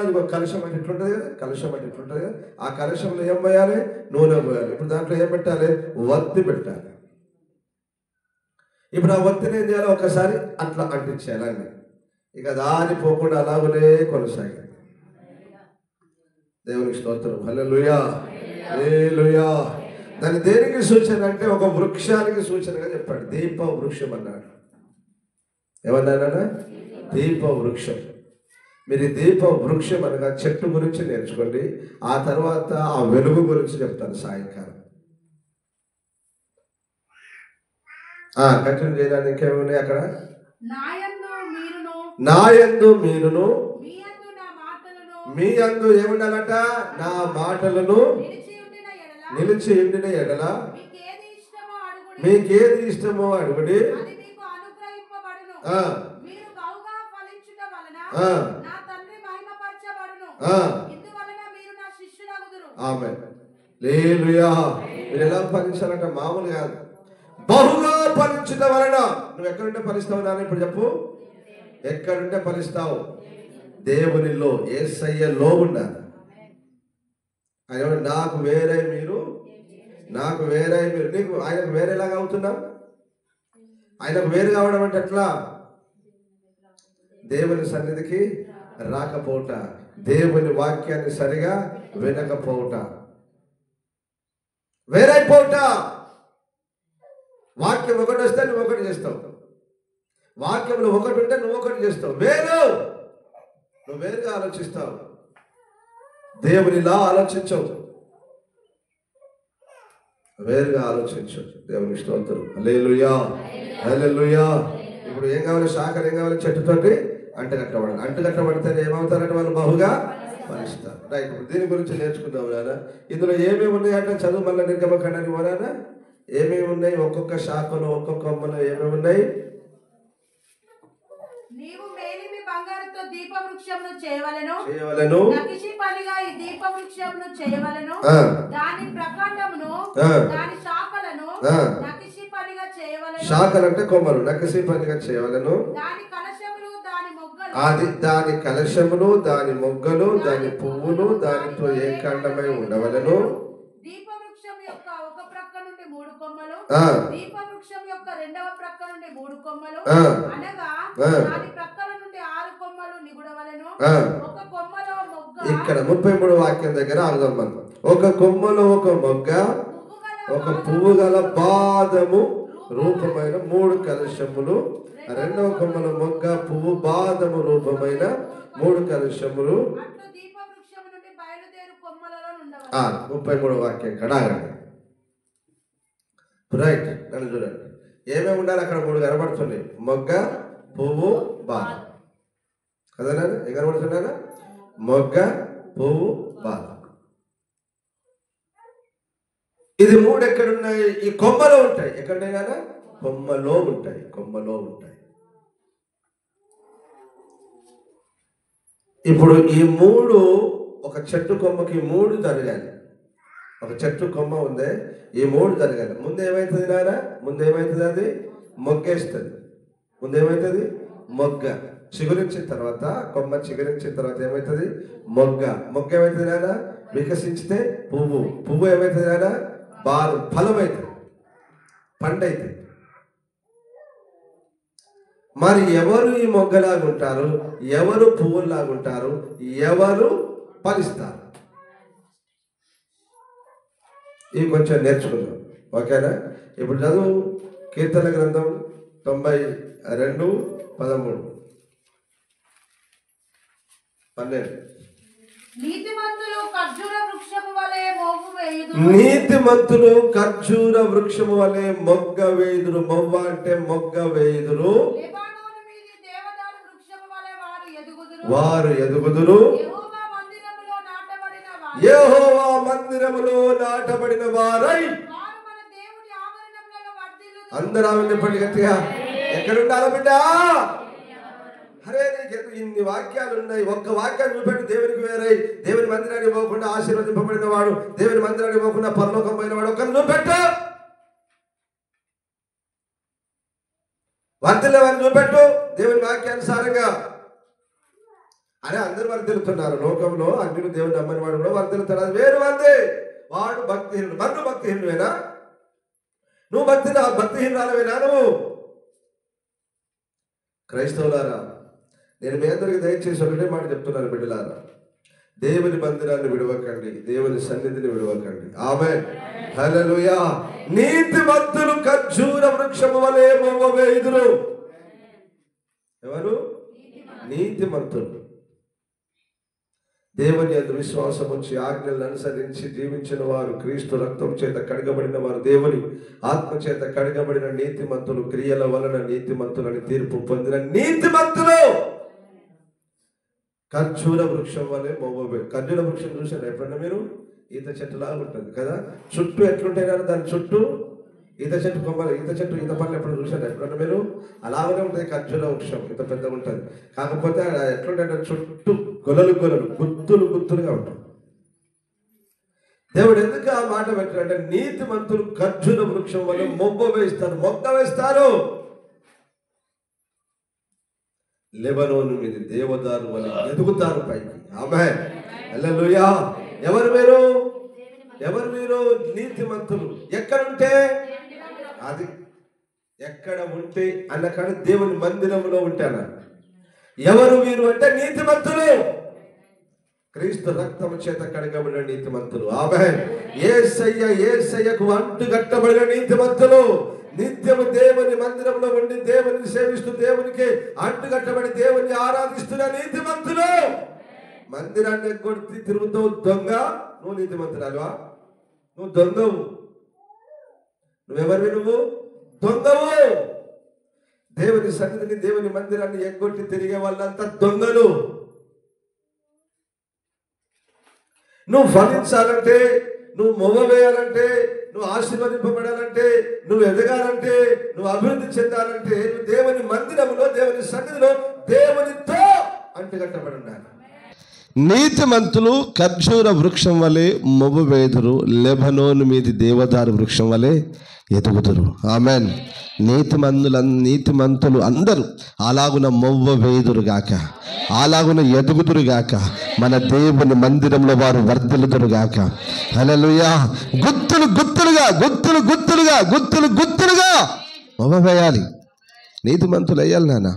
అది ఒక కలశం అంటే ఇట్లుంటుంది కదా. ఆ కలశంలో ఏం పోయాలి? నూనె పోయాలి. ఇప్పుడు దాంట్లో ఏం పెట్టాలి? వత్తి పెట్టాలి. ఇప్పుడు ఆ వత్తిని ఏం చేయాలి? ఒకసారి అట్లా అంటించేయాలండి. ఇక దారిపోకుండా అలాగనే కొనసాగింది. దేవునికి స్తోత్రం. హల్లెలూయా. హల్లెలూయా. దాని దేనికి సూచన అంటే ఒక వృక్షానికి సూచనగా చెప్పాడు. దీప వృక్షం అన్నాడు. ఏమన్నాడా? దీప వృక్షం. మీరు దీప వృక్షం అనగా చెట్టు గురించి నేర్చుకోండి. ఆ తర్వాత ఆ వెలుగు గురించి చెప్తాను సాయంకాలం. కంటిన్యూ చేయడానికి ఏమున్నాయి అక్కడ? నాయందు మీరును మీ యందు ఏముండాలట? నా మాటలను నిలిచి ఉండిన ఎడల మీకేది ఇష్టమో అడుగుడి, ఇందువలన మీరు నా శిష్యులగుదురు. ఆమేన్. హల్లెలూయా. మీరు ఎలా ఫలించాలంటే మామూలు కాదు, బహుగా ఫలించడం వలన. నువ్వు ఎక్కడుంటే ఫలిస్తావు నాన్న? ఇప్పుడు చెప్పు, ఎక్కడుంటే ఫలిస్తావు? దేవునిలో, యేసయ్యలో ఉండాలి. ఆయన నాకు వేరే మీరు, నాకు వేరే మీరు. నీకు ఆయనకు వేరేలాగా అవుతున్నావు. ఆయనకు వేరు కావడం అంటే ఎట్లా? దేవుని సన్నిధికి రాకపోవుట, దేవుని వాక్యాన్ని సరిగా వినకపోవుట, వేరైపోవుట. వాక్యం ఒకటి వస్తే నువ్వు ఒకటి చేస్తావు, వాక్యంలో ఒకటి ఉంటే నువ్వు ఒకటి చేస్తావు. నువ్వు వేరుగా ఆలోచిస్తావు, దేవునిలా ఆలోచించవు, వేరుగా ఆలోచించు. దేవుని స్తోత్రం. హల్లెలూయా, హల్లెలూయా. ఇప్పుడు ఏం కావాలి? శాఖలు ఏం కావాలి? చెట్టుతోటి అంటుకట్టబడాలి. అంటుకట్టబడితే ఏమవుతారంటే వాళ్ళు బహుగా ఫలిస్తారు. రైట్. ఇప్పుడు దీని గురించి నేర్చుకుందాం నాన్న. ఇందులో ఏమేమి ఉన్నాయంటే చదువు మళ్ళీ నిర్గమకాండానికి పోరానా? ఏమేమి ఉన్నాయి? ఒక్కొక్క శాఖలో, ఒక్కొక్క కొమ్మలో ఏమేమి ఉన్నాయి? నీవు మేలిమి బంగారుతో దీపవృక్షమును చేయవలెను. నక్షిపనిగా ఈ దీపవృక్షమును చేయవలెను. దాని ప్రకాండమును, దాని శాఖలను నక్షిపనిగా చేయవలెను. శాఖలు అంటే కొమ్మలు, నక్షిపనిగా చేయవలెను. దాని కలశములు, దాని మొగ్గలు, దాని కలశములు, దాని మొగ్గలు, దాని పువ్వులు దానితో ఏకాండమై ఉండవలెను. దీపవృక్షం యొక్క ఒక ప్రక్క నుండి 3 కొమ్మలు, దీపవృక్షం యొక్క రెండవ ప్రక్క నుండి 3 కొమ్మలు, అనగా దాని ప్రక్కల నుండి 6 కొమ్మలు నిగుడవలెను. ఒక కొమ్మలో మొగ్గ. ఇక్కడ 33 వాక్యం దగ్గర ఆగుదాం మనం. ఒక కొమ్మలో ఒక మొగ్గ, ఒక పువ్వు గల బాదము రూపమైన 3 కలశములు. రెండవ కొమ్మల మొగ్గ, పువ్వు, బాదము రూపమైన 3 కలశములు. 33 వాక్యం కడాగండి. రైట్. నన్ను చూడండి, ఏమేమి ఉండాలి అక్కడ? 3 కనబడుతున్నాయి: మొగ్గ, పువ్వు, బాదం. కదా నాన్న? ఏం కనబడుతున్నానా? మొగ్గ, పువ్వు, బాదం. ఇది 3 ఎక్కడున్నాయి? ఈ కొమ్మలో ఉంటాయి. ఎక్కడైనా కొమ్మలో ఉంటాయి, కొమ్మలో ఉంటాయి. ఇప్పుడు ఈ 3 ఒక చెట్టు కొమ్మకి 3 జరగాలి. ఒక చెట్టు కొమ్మ ఉంది, ఈ 3 జరగాలి. ముందు ఏమవుతుంది నాన్న? ముందు ఏమవుతుంది? అది మొగ్గేస్తుంది. ముందు ఏమవుతుంది? మొగ్గ చిగురించిన తర్వాత, కొమ్మ చిగురించిన తర్వాత ఏమవుతుంది? మొగ్గ. మొగ్గ ఏమవుతుంది నాన్న? వికసించితే పువ్వు. పువ్వు ఏమవుతుంది నాన్న? బాదం. ఫలం అవుతుంది, పండు అవుతుంది. మరి ఎవరు ఈ మొగ్గలాగుంటారు? ఎవరు పువ్వులాగుంటారు? ఎవరు ఫలిస్తారు? ఇవి కొంచెం నేర్చుకుందాం, ఓకేనా? ఇప్పుడు చదువు కీర్తన గ్రంథం 92:13, 12. నీతిమంతులు ఖర్జూర వృక్షము వలె మొగ్గ వేయుదురు. మొవ్వ అంటే మొగ్గ వేయుదురు. వారు ఎదుగుదురు. యెహోవా మందిరములో నాటబడిన వారై. అందరూ ఆమె చెప్పండి గట్టిగా. ఎక్కడుండాలి బిడ్డ? అరే నీకు ఇన్ని వాక్యాలు ఉన్నాయి, ఒక్క వాక్యాన్ని చూపెట్టి దేవునికి వేరై, దేవుని మందిరానికి పోకుండా ఆశీర్వదింపబడిన వాడు, దేవుని మందిరానికి పోకుండా పరలోకం పోయిన వాడు ఒక్కరిని చూపెట్టు. వర్ధిల్లేవారిని చూపెట్టు దేవుని వాక్యానుసారంగా. అరే అందరూ వర్ధిల్లుతున్నారు లోకంలో. అన్యులు దేవుని నమ్మని వాడు కూడా వర్ధిల్లుతాడు, అది వేరు మంది. వాడు భక్తిహీనుడు. మరి నువ్వు భక్తిహీనువేనా? నువ్వు భక్తిహీనురాలవేనా నువ్వు? క్రైస్తవులారా, నేను మీ అందరికి దయచేసి ఒకటే మాట చెప్తున్నాను బిడ్డలారా, దేవుని మందిరాన్ని విడవకండి, దేవుని సన్నిధిని విడవకండి. ఆమేన్, హల్లెలూయా. నీతిమంతులు ఖర్జూర వృక్షము వలె మొవ్వ వేయుదురు. ఎవరు? నీతిమంతులు. దేవుని యందు విశ్వాసం ఉంచి ఆజ్ఞలను అనుసరించి జీవించిన వారు, క్రీస్తు రక్తం చేత కడగబడిన వారు, దేవుని ఆత్మ చేత కడగబడిన నీతిమంతులు, క్రియల వలన నీతిమంతులని తీర్పు పొందిన నీతిమంతులు. ఖర్జూర వృక్షం వలె మొవ్వ. ఖర్జూర వృక్షం చూసారు ఎప్పుడన్నా మీరు? ఈత చెట్టులాగా ఉంటుంది కదా, చుట్టూ ఎట్లుంటాయి కదా దాని చుట్టూ. ఈత చెట్టు కొమ్మలు, ఈత చెట్టు, ఈత పళ్ళు ఎప్పుడు చూసారు ఎప్పుడన్నా మీరు? అలాగనే ఉంటుంది ఖర్జూర వృక్షం, ఇంత పెద్దగా ఉంటుంది. కాకపోతే ఎట్లుంటే చుట్టూ గొలలు గొలలు, గుత్తులు గుత్తులుగా ఉంటాయి. దేవుడు ఎందుకు ఆ మాట పెట్టాడంటే నీతిమంతులు ఖర్జూర వృక్షం వల్ల మొగ్గ వేస్తారు. లెబనోను మీద దేవదారు వల్ల ఎదుగుతారు పైకి. ఆమేన్, హల్లెలూయా. ఎవరు మీరు? నీతిమంతులు. ఎక్కడుంటే అది ఎక్కడ ఉంటే అన్నకాడ దేవుని మందిరంలో ఉంటాను. ఎవరు వీరు అంటే నీతిమంతులు, క్రీస్తు రక్తము చేత కడగబడిన నీతిమంతులు. ఆమేన్. యేసయ్యకు అంటుగట్టబడిన నీతిమంతులు, నిత్యము దేవుని మందిరంలో ఉండి దేవుని సేవిస్తూ దేవునికి అంటుగట్టబడి దేవుని ఆరాధిస్తున్న నీతిమంతులు. మందిరాన్ని ఎగ్గొట్టి తిరుగుతావు దొంగ, నువ్వు నీతిమంతురాలువా? నువ్వు దొంగవు. నువ్వు దొంగవు. దేవుని సన్నిధిని దేవుని మందిరాన్ని ఎగ్గొట్టి తిరిగే వాళ్ళంతా దొంగలు. నువ్వు ఫలించాలంటే, నువ్వు మొగ వేయాలంటే, నువ్వు ఆశీర్వదింపబడాలంటే, నువ్వు ఎదగాలంటే, నువ్వు అభివృద్ధి చెందాలంటే నువ్వు దేవుని మందిరంలో దేవుని సన్నిధిలో దేవునితో అంటుకట్టబడి ఉండాలి. నీతిమంతులు ఖర్జూర వృక్షం వలె మొవ్వ వేదురు, లెబనోను మీది దేవదారు వృక్షం వలె ఎదుగుదురు. ఆమెన్. నీతిమంతులు అందరూ అలాగున మొవ్వ వేదురుగాక, అలాగున ఎదుగుదురుగాక, మన దేవుని మందిరంలో వారు వర్ధిల్లుదురుగాక. హల్లెలూయా. గుత్తులుగా మొవ్వ వేయాలి. నీతిమంతులు వేయాలి నాన్న.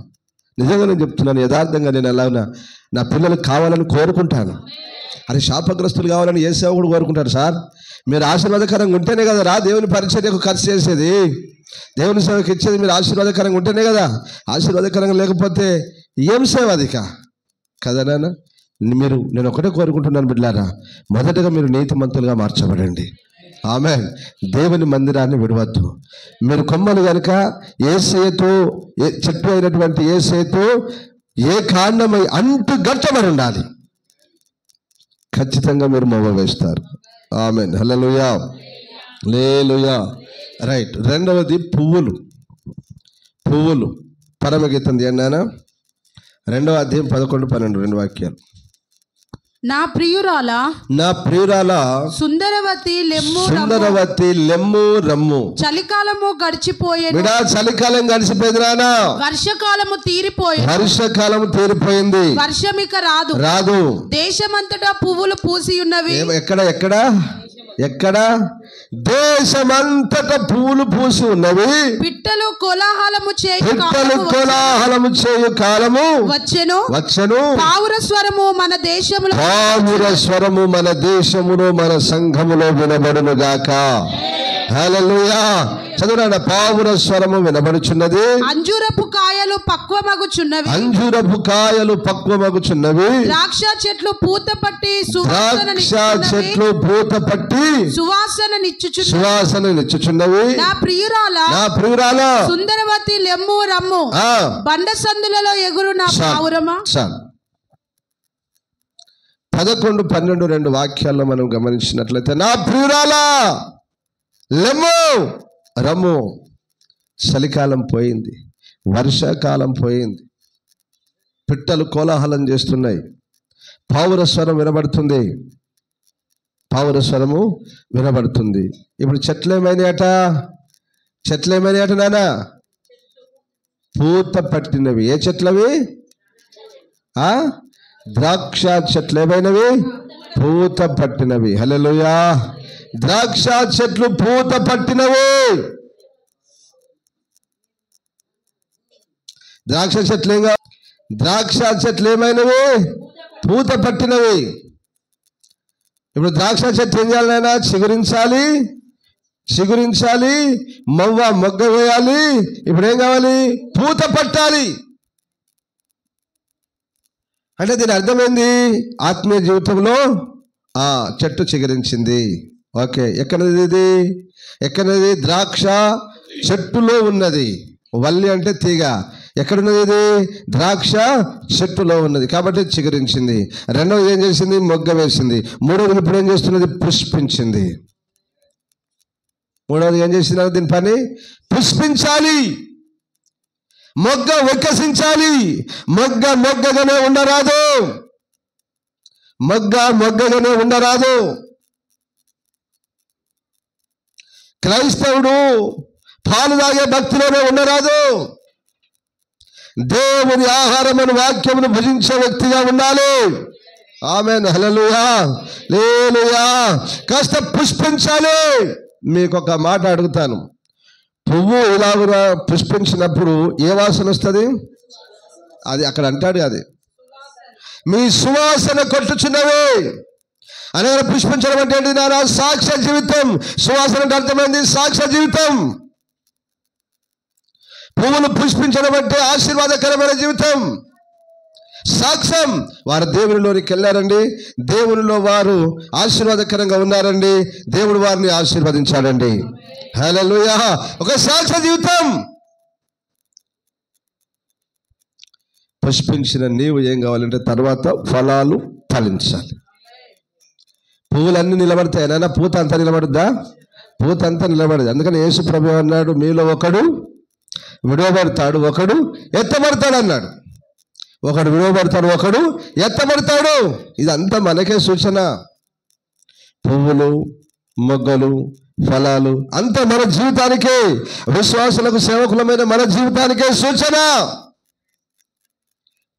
నిజంగా నేను చెప్తున్నాను, యథార్థంగా నేను ఎలాగునా నా పిల్లలు కావాలని కోరుకుంటాను. అది శాపగ్రస్తులు కావాలని ఏ సేవకుడు కోరుకుంటాడు? సార్, మీరు ఆశీర్వాదకరంగా ఉంటేనే కదా రా దేవుని పరిచర్యకు ఖర్చు చేసేది, దేవుని సేవకు ఇచ్చేది. మీరు ఆశీర్వాదకరంగా ఉంటేనే కదా. ఆశీర్వాదకరంగా లేకపోతే ఏం సేవ అది కదా నాన్న? నేను ఒకటే కోరుకుంటున్నాను బిడ్డలారా, మొదటగా మీరు నీతిమంతులుగా మార్చబడండి. ఆమేన్. దేవుని మందిరాన్ని విడవద్దు. మీరు కొమ్మలు కనుక యేసయ్యతో చెట్టు అయినటువంటి యేసయ్యతో ఏ కాండమై అంటు గట్టబడి ఉండాలి. ఖచ్చితంగా మీరు మొవ్వ వేస్తారు. ఆమేన్, హల్లెలూయా, హల్లెలూయా. రైట్. రెండవది పువ్వులు. పరమగీతం తీయండి. 2వ అధ్యాయం 11-12 2 వాక్యాలు. నా ప్రియురాల సుందరవతి లెమ్ము రమ్ము. చలికాలము గడిచిపోయేది. చలికాలం గడిచిపోయింది నానా. వర్షకాలము తీరిపోయింది. వర్షమిక రాదు. దేశమంతటా పువ్వులు పూసి ఉన్నవి. ఎక్కడ దేశమంతట పూలు పూసి ఉన్నవి. పిట్టలు కోలాహలము చేయు కాలము వచ్చెను. పావుర స్వరము మన దేశములో మన సంఘములో వినబడును గాక. హల్లెలూయా. చదువురాడ. పావుర స్వరము వినబడుచున్నది. అంజూరపు కాయలు పక్వమగుచున్నవి. ద్రాక్ష చెట్లు పూత పట్టి సువాసన నిచ్చుచున్నవి. నా ప్రియురాల సుందరవతి లెమ్ము రమ్ము. బండ సందులలో ఎగురు నా పావురమా. 11-12 2 వాక్యాల్లో మనం గమనించినట్లయితే, నా ప్రియురాల లెమ్ము రమ్ము. చలికాలం పోయింది, వర్షాకాలం పోయింది, పిట్టలు కోలాహలం చేస్తున్నాయి, పావుర స్వరము వినబడుతుంది. ఇప్పుడు చెట్లు ఏమైనాయట నాన్న? పూత పట్టినవి. ఏ చెట్లవి? ద్రాక్ష చెట్లు ఏమైనవి? పూత పట్టినవి. హల్లెలూయా. ద్రాక్ష చెట్లు పూత పట్టినవి. ద్రాక్ష చెట్లు ఏమైనవి? పూత పట్టినవి. ఇప్పుడు ద్రాక్ష చెట్టు ఏం చేయాలైనా? చిగురించాలి, మొగ్గ వేయాలి. ఇప్పుడు ఏం కావాలి? పూత పట్టాలి. అంటే దీని అర్థమైంది, ఆత్మీయ జీవితంలో చెట్టు చిగురించింది. ఓకే. ఎక్కడది? ద్రాక్ష చెట్టులో ఉన్నది. వల్లి అంటే తీగ. ఎక్కడున్నది ఇది? ద్రాక్ష చెట్టులో ఉన్నది కాబట్టి చిగురించింది. రెండవది ఏం చేసింది? మొగ్గ వేసింది. మూడవది ఇప్పుడు ఏం చేస్తున్నది? పుష్పించింది. మూడవది ఏం చేసినారు? దీని పని పుష్పించాలి, మొగ్గ వికసించాలి. మొగ్గగానే ఉండరాదు. మొగ్గగానే ఉండరాదు. క్రైస్తవుడు పాలు తాగే భక్తిలోనే ఉండరాదు. దేవుని ఆహారమైన వాక్యమును భుజించే వ్యక్తిగా ఉండాలి. ఆమేన్, హల్లెలూయా, హల్లెలూయా. కాస్త పుష్పించాలి. మీకు ఒక మాట అడుగుతాను. పువ్వు ఇలాగున పుష్పించినప్పుడు ఏ వాసన వస్తుంది? అది అక్కడ అంటాడు, అది మీ సువాసన కొట్టుచున్నవి. అనగా పుష్పించడం అంటే ఏంటి నారా? సాక్ష్య జీవితం. సువాసన అంటే అర్థమైంది, సాక్ష్య జీవితం. పువ్వులు పుష్పించడం అంటే ఆశీర్వాదకరమైన జీవితం, సాక్ష్యం. వారు దేవునిలోనికి వెళ్ళారండి, దేవునిలో వారు ఆశీర్వాదకరంగా ఉన్నారండి, దేవుడు వారిని ఆశీర్వదించాడండి. హల్లెలూయా. ఒక సాక్ష్య జీవితం. పుష్పించిన నీవు ఏం కావాలంటే తర్వాత ఫలాలు ఫలించాలి. పువ్వులన్నీ నిలబడతాయి, నాన్న పూత అంతా నిలబడుద్దా? పూత అంతా నిలబడదు. అందుకని యేసు ప్రభువు అన్నాడు, మీలో ఒకడు విడవబడతాడు, ఒకడు ఎత్తబడతాడు అన్నాడు. ఒకడు విడవబడతాడు, ఒకడు ఎత్తబడతాడు. ఇదంతా మనకే సూచన. పువ్వులు, మొగ్గలు, ఫలాలు అంతా మన జీవితానికే, విశ్వాసులకు సేవకులమైన మన జీవితానికే సూచన.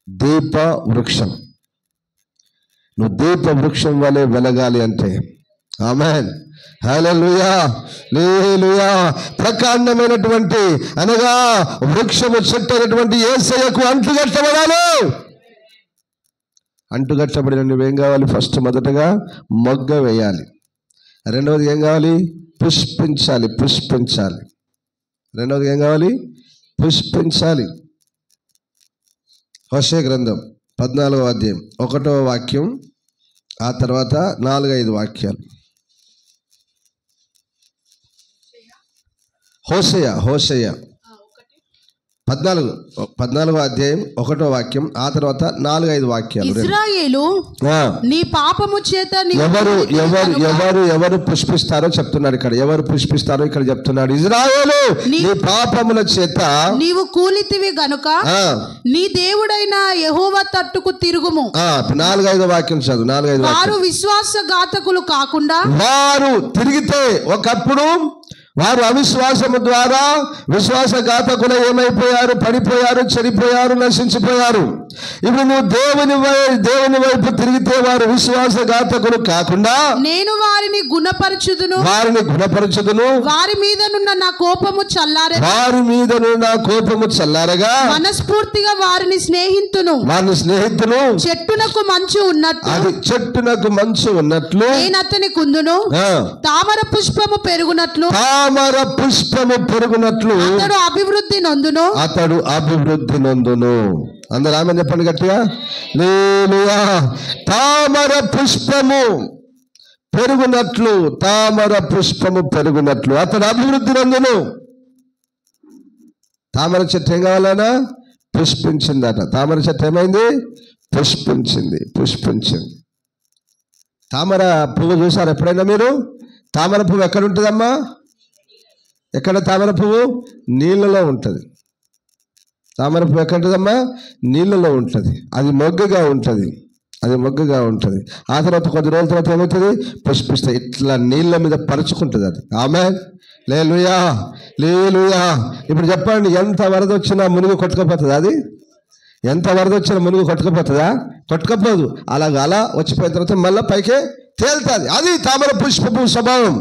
దీప వృక్షం. నువ్వు దీప వృక్షం వలె వెలగాలి అంటే, ఆమేన్, హల్లెలూయా, హల్లెలూయా. ప్రకాండమైనటువంటి అనగా వృక్షము చెట్టైనటువంటి యేసయ్యకు అంటుగట్టబడాలి. అంటుగట్టబడిన నువ్వేం కావాలి? ఫస్ట్ మొదటగా మొగ్గ వేయాలి. రెండవది ఏం కావాలి? పుష్పించాలి. పుష్పించాలి. రెండవది ఏం కావాలి? పుష్పించాలి. హోషేయ గ్రంథం 14వ అధ్యాయం 1వ వాక్యం, ఆ తర్వాత 4-5 వాక్యాలు. హోషేయ 14వ అధ్యాయం 1వ వాక్యం, ఆ తర్వాత 4-5 వాక్యాలు. ఇశ్రాయేలు నీ పాపము చేత ఎవరు పుష్పిస్తారో చెప్తున్నాడు ఇక్కడ. ఎవరు పుష్పిస్తారో ఇక్కడ చెప్తున్నాడు. ఇశ్రాయేలు నీ పాపముల చేత నీవు కూలితివి గనుక నీ దేవుడైన యెహోవా తట్టుకు తిరుగుము. 4-5 వాక్యం చదువు. 4-5 వారు విశ్వాసఘాతకులు కాకుండా, వారు తిరిగితే ఒకప్పుడు వారు అవిశ్వాసము ద్వారా విశ్వాసఘాతకులు ఏమైపోయారు? పడిపోయారు, చెడిపోయారు, నశించిపోయారు. ఇప్పుడు నువ్వు దేవుని వైపు తిరిగితే వారు విశ్వాసఘాతకులు కాకుండా నేను వారిని గుణపరచుదును, వారి మీదనున్న నా కోపము చల్లారగా మనస్ఫూర్తిగా వారిని స్నేహితును. చెట్టునకు మంచు ఉన్నట్టు, అది చెట్టునకు మంచు ఉన్నట్లు నేను అతని కుందును. తామర పుష్పము పెరుగునట్లు అతడు అభివృద్ధి నొందును. అందరూ ఆమె చెప్పండి గట్టిగా, హల్లెలూయా. తామర పుష్పము పెరుగునట్లు అతడు అభివృద్ధి నొందును. తామర చెట్టు ఏం కావాలన్నా? పుష్పించిందట. తామర చెట్టు ఏమైంది? పుష్పించింది. తామర పువ్వు చూసారు ఎప్పుడైనా మీరు? తామర పువ్వు ఎక్కడ ఉంటుందమ్మా? ఎక్కడ తామర పువ్వు? నీళ్ళలో ఉంటుంది. తామర పువ్వు ఎక్కడ ఉంటుందమ్మా? నీళ్ళలో ఉంటుంది. అది మొగ్గగా ఉంటుంది. ఆ తర్వాత కొద్ది రోజుల తర్వాత ఏమవుతుంది? పుష్పిస్తుంది. ఇట్లా నీళ్ళ మీద పరుచుకుంటుంది అది. ఆమేన్, హల్లెలూయా, హల్లెలూయా. ఇప్పుడు చెప్పండి, ఎంత వరద వచ్చినా మునుగు కొట్టుకపోతుంది అది? ఎంత వరద వచ్చినా మునుగు కొట్టుకపోతుందా? కొట్టుకపోదు. అలా వచ్చిపోయిన తర్వాత మళ్ళీ పైకే తేలుతుంది. అది తామర పుష్పపు స్వభావం.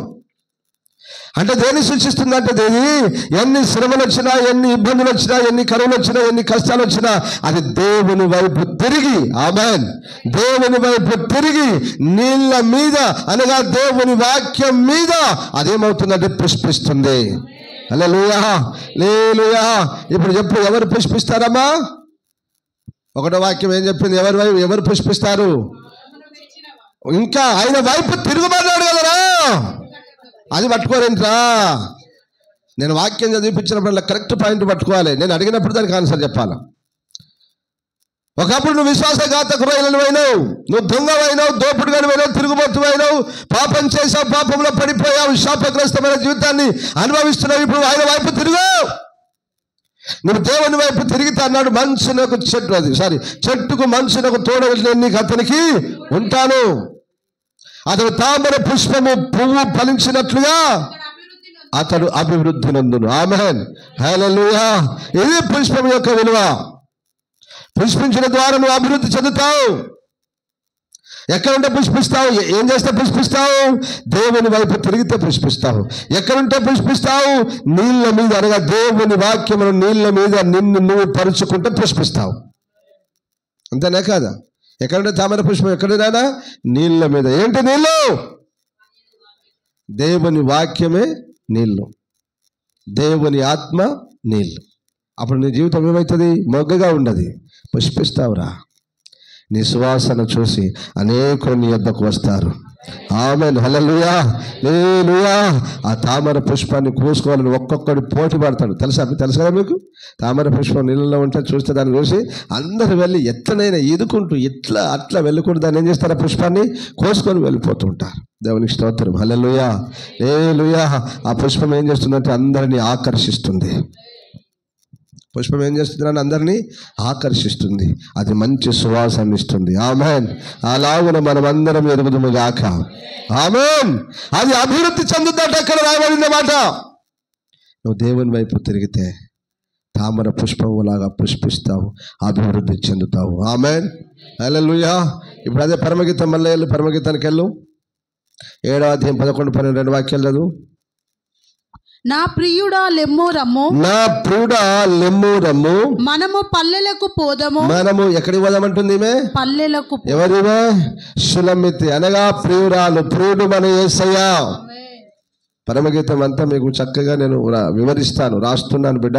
అంటే దేన్ని సూచిస్తుందంటే, దేని ఎన్ని శ్రమలు వచ్చినా, ఎన్ని ఇబ్బందులు వచ్చినా, ఎన్ని కరువులు వచ్చినా, ఎన్ని కష్టాలు వచ్చినా అది దేవుని వైపు తిరిగి, ఆమేన్, దేవుని వైపు తిరిగి నీళ్ళ మీద అనగా దేవుని వాక్యం మీద అదేమవుతుందంటే పుష్పిస్తుంది. హల్లెలూయా, హల్లెలూయా. ఇప్పుడు చెప్పు, ఎవరు పుష్పిస్తారమ్మా? 1వ వాక్యం ఏం చెప్పింది? ఎవరు పుష్పిస్తారు? ఇంకా ఆయన వైపు తిరుగుబడ్డాడు కదరా, అది పట్టుకోరేంట్రా? నేను వాక్యం చదివిపించినప్పుడు కరెక్ట్ పాయింట్ పట్టుకోవాలి. నేను అడిగినప్పుడు దానికి ఆన్సర్ చెప్పాలి. ఒకప్పుడు నువ్వు విశ్వాసఘాతకురైనవైనావు, నువ్వు దొంగవైనావు, దోపుడుగానివైనావు, తిరుగుబోతువైనావు, పాపం చేసావు, పాపంలో పడిపోయావు, శాపగ్రస్తమైన జీవితాన్ని అనుభవిస్తున్నావు. ఇప్పుడు ఆయన వైపు తిరుగు. నువ్వు దేవుని వైపు తిరిగితే అన్నాడు, మంచునకు చెట్టుకు మంచునకు తోడని నీకు అతనికి ఉంటాను. అతడు తామర పుష్పము పువ్వు ఫలించినట్లుగా అతడు అభివృద్ధి నందును. ఆమేన్, హల్లెలూయా. ఇది పుష్పం యొక్క విలువ. పుష్పించిన ద్వారా నువ్వు అభివృద్ధి చెందుతావు. ఎక్కడుంటే పుష్పిస్తావు? ఏం చేస్తే పుష్పిస్తావు? దేవుని వైపు తిరిగితే పుష్పిస్తావు. ఎక్కడుంటే పుష్పిస్తావు? నీళ్ళ మీద, అనగా దేవుని వాక్యమును నీళ్ళ మీద నిన్ను నువ్వు పరుచుకుంటే పుష్పిస్తావు. అంతేనా కాదా? ఎక్కడుంటే తామర పుష్పం ఎక్కడైనా నీళ్ళ మీద. ఏంటి నీళ్ళు? దేవుని వాక్యమే నీళ్ళు, దేవుని ఆత్మ నీళ్ళు. అప్పుడు నీ జీవితం ఏమవుతుంది? మొగ్గగా ఉండదు, పుష్పిస్తావురా. నీ సువాసన చూసి అనేకులు నీ యొద్దకు వస్తారు. ఆమేన్, హల్లెలూయా, హల్లెలూయా. ఆ తామర పుష్పాన్ని కోసుకోవాలని ఒక్కొక్కడు పోటీ పడతాడు. తెలుసు కదా మీకు? తామర పుష్పం నీళ్ళలో ఉంటే చూస్తే దాన్ని చూసి అందరు వెళ్ళి ఎట్లనైనా ఈదుకుంటూ ఇట్లా అట్లా వెళ్ళుకుంటూ దాన్ని ఏం చేస్తారు? ఆ పుష్పాన్ని కోసుకొని వెళ్ళిపోతూ ఉంటారు. దేవునికి స్తోత్రం, హల్లెలూయా, హల్లెలూయా. ఆ పుష్పం ఏం చేస్తుందంటే అందరినీ ఆకర్షిస్తుంది. పుష్పం ఏం చేస్తుంది? అందరినీ ఆకర్షిస్తుంది. అది మంచి సువాసన ఇస్తుంది. ఆమేన్. అలాగున మనం అందరం ఎరుగుదుము గాక. ఆమేన్. అది అభివృద్ధి చెందుతాట. అక్కడ రాయబడిన మాట. నువ్వు దేవుని వైపు తిరిగితే తామర పుష్పంలాగా పుష్పిస్తావు, అభివృద్ధి చెందుతావు. ఆమేన్, హల్లెలూయా. ఇప్పుడు అదే పరమగీతం, మళ్ళీ వెళ్ళు, పరమగీతానికి వెళ్ళు. 7వ అధ్యాయం 11, 12 వాక్యాలు చదువు. నా ప్రియుడా లెమ్ము రమ్ము, నా ప్రియుడా లెమ్ము రమ్ము, మనము పల్లెలకు పోదము. మనము ఎక్కడికి పోదామంటుంది ఈమె? పల్లెలకు. ఎవరివే? షులమితి, అనగా ప్రియురాలు. ప్రియుడు మన యేసయ్య. పరమగీతం అంతా మీకు చక్కగా నేను వివరిస్తాను. రాస్తున్నాను బిడ్డ,